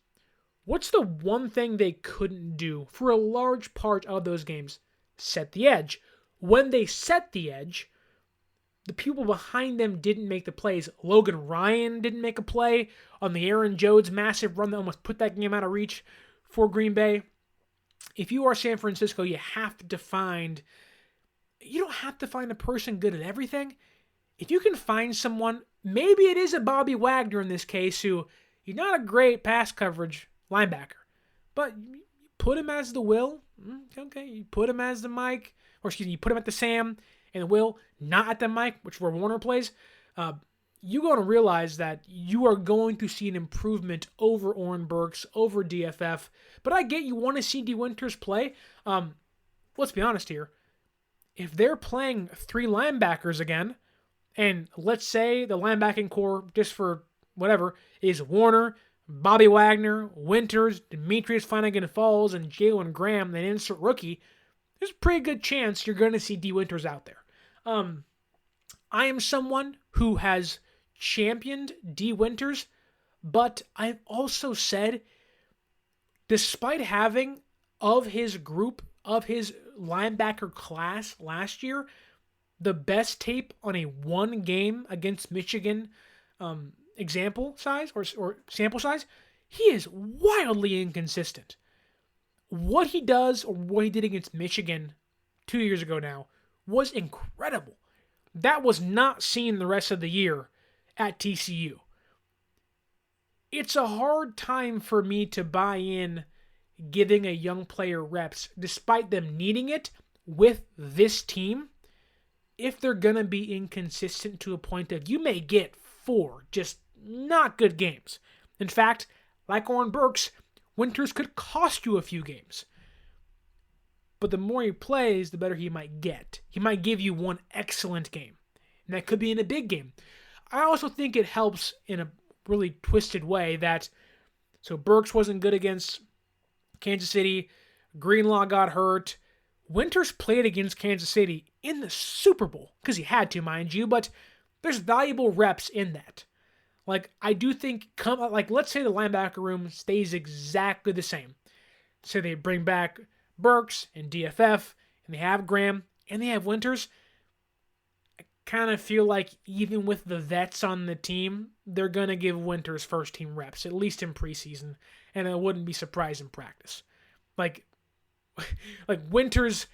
what's the one thing they couldn't do for a large part of those games? Set the edge. When they set the edge, the people behind them didn't make the plays. Logan Ryan didn't make a play on the Aaron Jones massive run that almost put that game out of reach for Green Bay. If you are San Francisco, you don't have to find a person good at everything. If you can find someone, maybe it is a Bobby Wagner in this case, who he's not a great pass coverage linebacker, but you put him as the Will, okay, you put him as the Mike, you put him at the Sam and the Will, not at the Mike, which where Warner plays, you're going to realize that you are going to see an improvement over Oren Burks, over DFF. But I get you want to see D. Winters play. let's be honest here. If they're playing 3 linebackers again, and let's say the linebacking core, just for whatever, is Warner, Bobby Wagner, Winters, Demetrius Flanagan-Falls, and Jalen Graham, then insert rookie, there's a pretty good chance you're going to see D. Winters out there. I am someone who has championed D. Winters, but I've also said, despite having of his group, of his linebacker class last year, the best tape on a 1 game against Michigan sample size, he is wildly inconsistent. What he does, or what he did against Michigan 2 years ago now, was incredible. That was not seen the rest of the year at TCU. It's a hard time for me to buy in giving a young player reps, despite them needing it with this team, if they're going to be inconsistent to a point of you may get 4 just not good games. In fact, like Oren Burks, Winters could cost you a few games. But the more he plays, the better he might get. He might give you 1 excellent game, and that could be in a big game. I also think it helps in a really twisted way that, so Burks wasn't good against Kansas City, Greenlaw got hurt, Winters played against Kansas City in the Super Bowl, because he had to, mind you, but there's valuable reps in that. Like, I do think, let's say the linebacker room stays exactly the same. So they bring back Burks and DFF, and they have Graham, and they have Winters. I kind of feel like even with the vets on the team, they're going to give Winters first-team reps, at least in preseason, and I wouldn't be surprised in practice. Like Winters,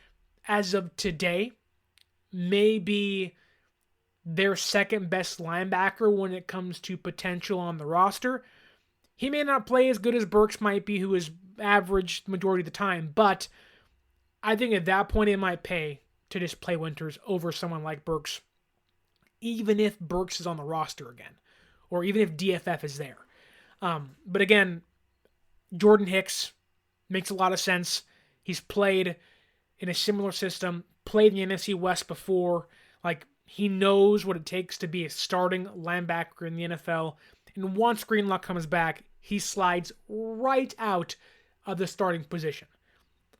as of today, may be their second best linebacker when it comes to potential on the roster. He may not play as good as Burks might be, who is average the majority of the time, but I think at that point it might pay to just play Winters over someone like Burks, even if Burks is on the roster again, or even if DFF is there. But again, Jordan Hicks makes a lot of sense. He's played in a similar system, played in the NFC West before. Like, he knows what it takes to be a starting linebacker in the NFL. And once Greenlaw comes back, he slides right out of the starting position.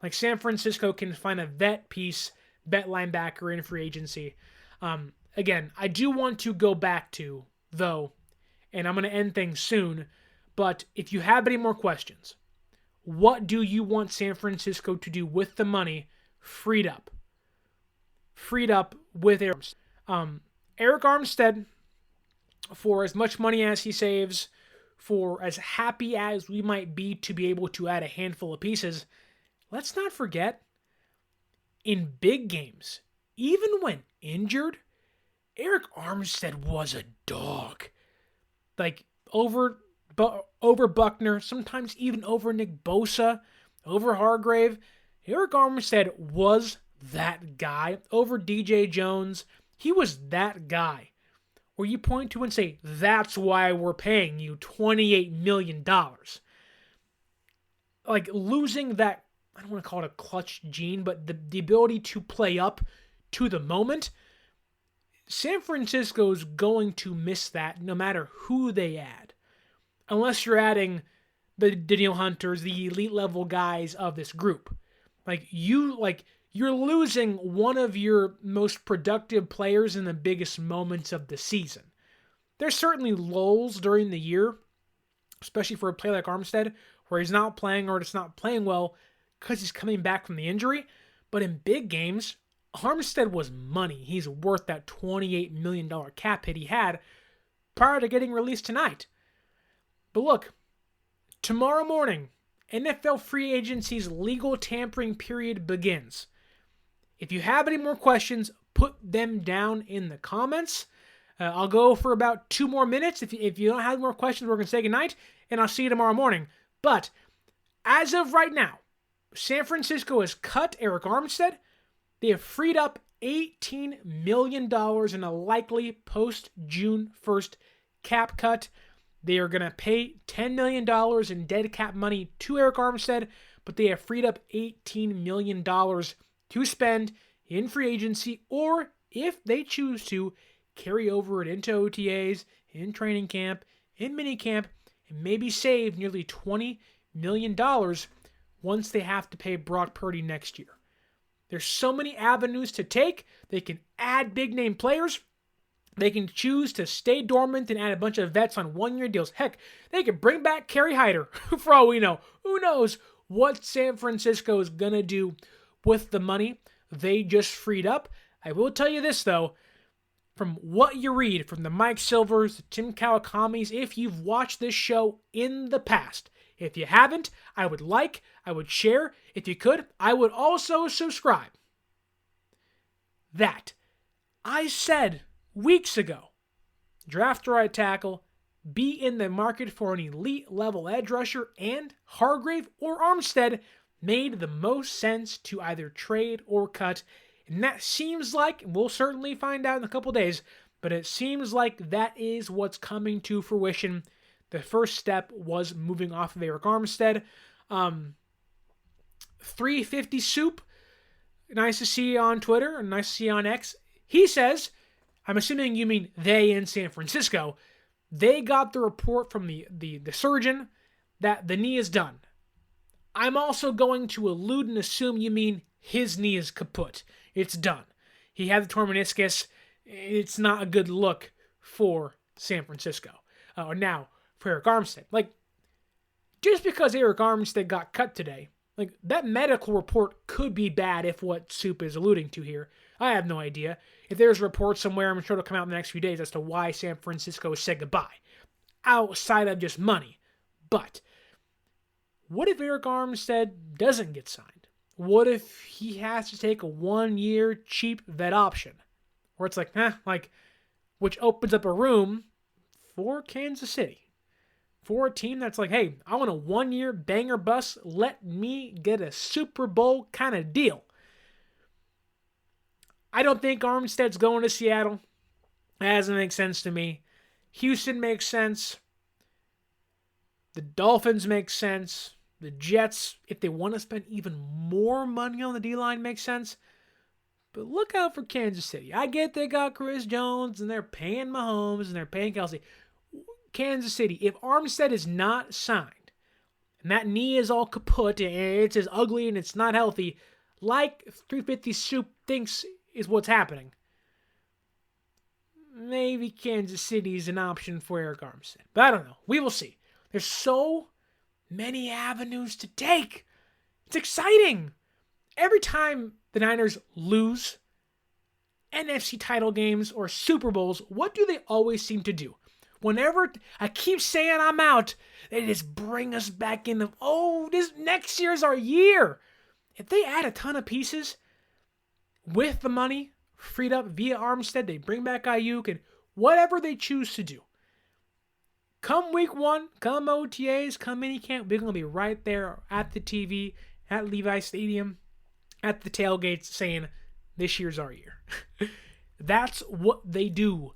Like, San Francisco can find a vet linebacker in free agency. Again, I do want to go back to, though, and I'm going to end things soon, but if you have any more questions, what do you want San Francisco to do with the money freed up? Freed up with Arik Armstead, for as much money as he saves, for as happy as we might be to be able to add a handful of pieces, let's not forget, in big games, even when injured, Arik Armstead was a dog. Like, over Buckner, sometimes even over Nick Bosa, over Hargrave. Arik Armstead was that guy. Over DJ Jones, he was that guy. Where you point to and say, that's why we're paying you $28 million. Like, losing that, I don't want to call it a clutch gene, but the ability to play up to the moment, San Francisco's going to miss that no matter who they add. Unless you're adding the Danielle Hunters, the elite level guys of this group. You're losing one of your most productive players in the biggest moments of the season. There's certainly lulls during the year, especially for a player like Armstead, where he's not playing or it's not playing well because he's coming back from the injury. But in big games, Armstead was money. He's worth that $28 million cap hit he had prior to getting released tonight. But look, tomorrow morning, NFL free agency's legal tampering period begins. If you have any more questions, put them down in the comments. I'll go for about 2 more minutes. If you don't have more questions, we're going to say goodnight, and I'll see you tomorrow morning. But as of right now, San Francisco has cut Arik Armstead. They have freed up $18 million in a likely post-June 1st cap cut. They are going to pay $10 million in dead cap money to Arik Armstead, but they have freed up $18 million to spend in free agency, or if they choose to, carry over it into OTAs, in training camp, in minicamp, and maybe save nearly $20 million once they have to pay Brock Purdy next year. There's so many avenues to take. They can add big-name players. They can choose to stay dormant and add a bunch of vets on one-year deals. Heck, they could bring back Kerry Hyder, for all we know. Who knows what San Francisco is going to do with the money they just freed up. I will tell you this, though. From what you read from the Mike Silvers, the Tim Kawakamis, if you've watched this show in the past, if you haven't, I would like, I would share. If you could, I would also subscribe. That I said weeks ago, draft right tackle, be in the market for an elite level edge rusher, and Hargrave or Armstead made the most sense to either trade or cut. And that seems like, we'll certainly find out in a couple days, but it seems like that is what's coming to fruition. The first step was moving off of Arik Armstead. 350 Soup, nice to see you on Twitter, and nice to see you on X. He says, I'm assuming you mean they in San Francisco, they got the report from the surgeon that the knee is done. I'm also going to allude and assume you mean his knee is kaput. It's done. He had the torn meniscus. It's not a good look for San Francisco. Now, for Arik Armstead. Just because Arik Armstead got cut today, that medical report could be bad if what Soup is alluding to here. I have no idea. If there's a report somewhere, I'm sure it'll come out in the next few days as to why San Francisco said goodbye. Outside of just money. But what if Arik Armstead doesn't get signed? What if he has to take a 1-year cheap vet option? Where it's which opens up a room for Kansas City. For a team that's hey, I want a 1-year banger bust, let me get a Super Bowl kind of deal. I don't think Armstead's going to Seattle. That doesn't make sense to me. Houston makes sense. The Dolphins make sense. The Jets, if they want to spend even more money on the D-line, makes sense. But look out for Kansas City. I get they got Chris Jones, and they're paying Mahomes, and they're paying Kelsey. Kansas City, if Armstead is not signed, and that knee is all kaput, and it's as ugly and it's not healthy, like 350 Soup thinks is what's happening, maybe Kansas City is an option for Arik Armstead. But I don't know. We will see. There's so many avenues to take. It's exciting. Every time the Niners lose NFC title games or Super Bowls, what do they always seem to do? Whenever I keep saying I'm out, they just bring us back into, this next year's our year. If they add a ton of pieces with the money freed up via Armstead, they bring back Ayuk and whatever they choose to do. Come week 1, come OTAs, come minicamp, we're going to be right there at the TV, at Levi Stadium, at the tailgates saying, this year's our year. That's what they do.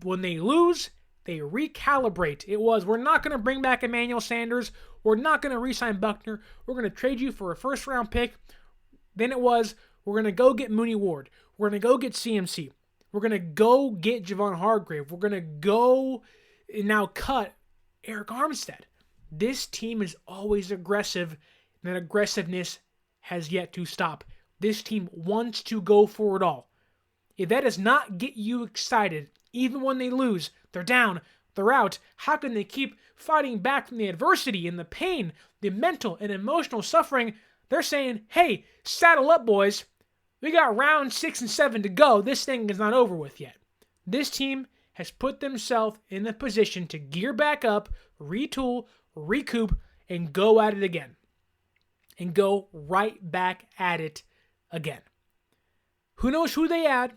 When they lose, they recalibrate. We're not going to bring back Emmanuel Sanders. We're not going to re-sign Buckner. We're going to trade you for a first-round pick. Then we're going to go get Mooney Ward. We're going to go get CMC. We're going to go get Javon Hargrave. We're going to go and now cut Arik Armstead. This team is always aggressive, and that aggressiveness has yet to stop. This team wants to go for it all. If that does not get you excited, even when they lose, they're down, they're out, how can they keep fighting back from the adversity and the pain, the mental and emotional suffering? They're saying, hey, saddle up, boys. We got round 6 and 7 to go. This thing is not over with yet. This team has put themselves in a position to gear back up, retool, recoup, and go at it again. And go right back at it again. Who knows who they add?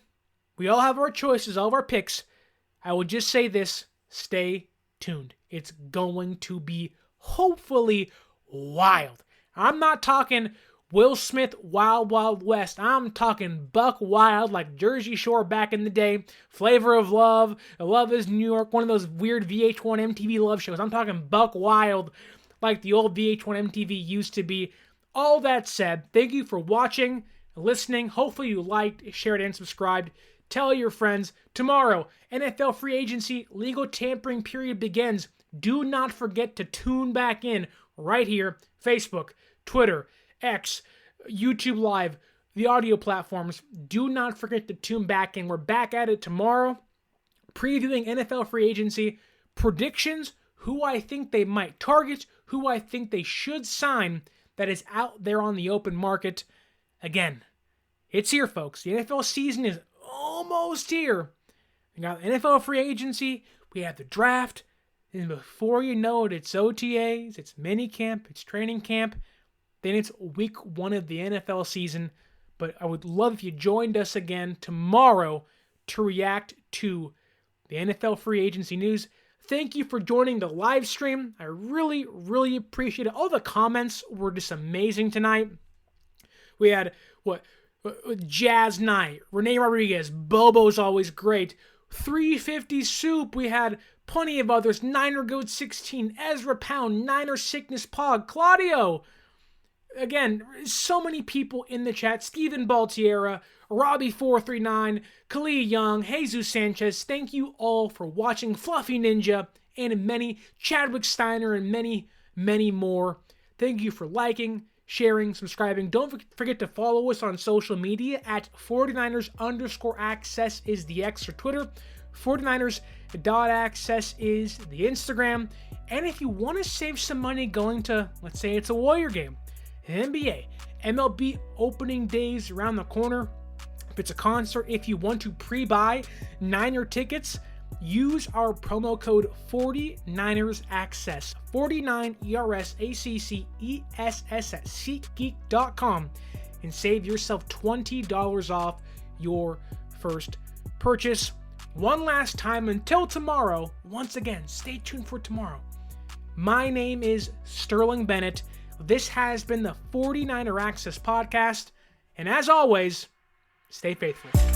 We all have our choices, all of our picks. I will just say this, stay tuned. It's going to be hopefully wild. I'm not talking Will Smith Wild Wild West. I'm talking buck wild like Jersey Shore back in the day. Flavor of Love, Love is New York, one of those weird VH1 MTV love shows. I'm talking buck wild like the old VH1 MTV used to be. All that said, thank you for watching, listening. Hopefully you liked, shared, and subscribed. Tell your friends. Tomorrow, NFL free agency legal tampering period begins. Do not forget to tune back in right here. Facebook, Twitter, X, YouTube Live, the audio platforms. Do not forget to tune back in. We're back at it tomorrow, previewing NFL free agency, predictions, who I think they might target, who I think they should sign that is out there on the open market. Again, it's here, folks. The NFL season is almost here. We got NFL free agency, we have the draft, and before you know it, it's OTAs, it's minicamp, it's training camp, then it's week 1 of the NFL season. But I would love if you joined us again tomorrow to react to the NFL free agency news. Thank you for joining the live stream. I really, really appreciate it. All the comments were just amazing tonight. We had, Jazz Knight, Renee Rodriguez, Bobo's always great, 350 Soup, we had plenty of others, Niner Goat 16, Ezra Pound, Niner Sickness Pog, Claudio. Again, so many people in the chat. Steven Baltiera, Robbie439, Khalil Young, Jesus Sanchez. Thank you all for watching. Fluffy Ninja, and many, Chadwick Steiner, and many, many more. Thank you for liking, sharing, subscribing. Don't forget to follow us on social media at 49ers_access is the X or Twitter. 49ers.access is the Instagram. And if you want to save some money going to, let's say it's a Warrior game, NBA, MLB opening days around the corner. If it's a concert, if you want to pre-buy Niner tickets, use our promo code 49ersaccess, 49ERSACCESS at SeatGeek.com, and save yourself $20 off your first purchase. One last time until tomorrow, once again, stay tuned for tomorrow. My name is Sterling Bennett. This has been the 49er Access Podcast, and as always, stay faithful.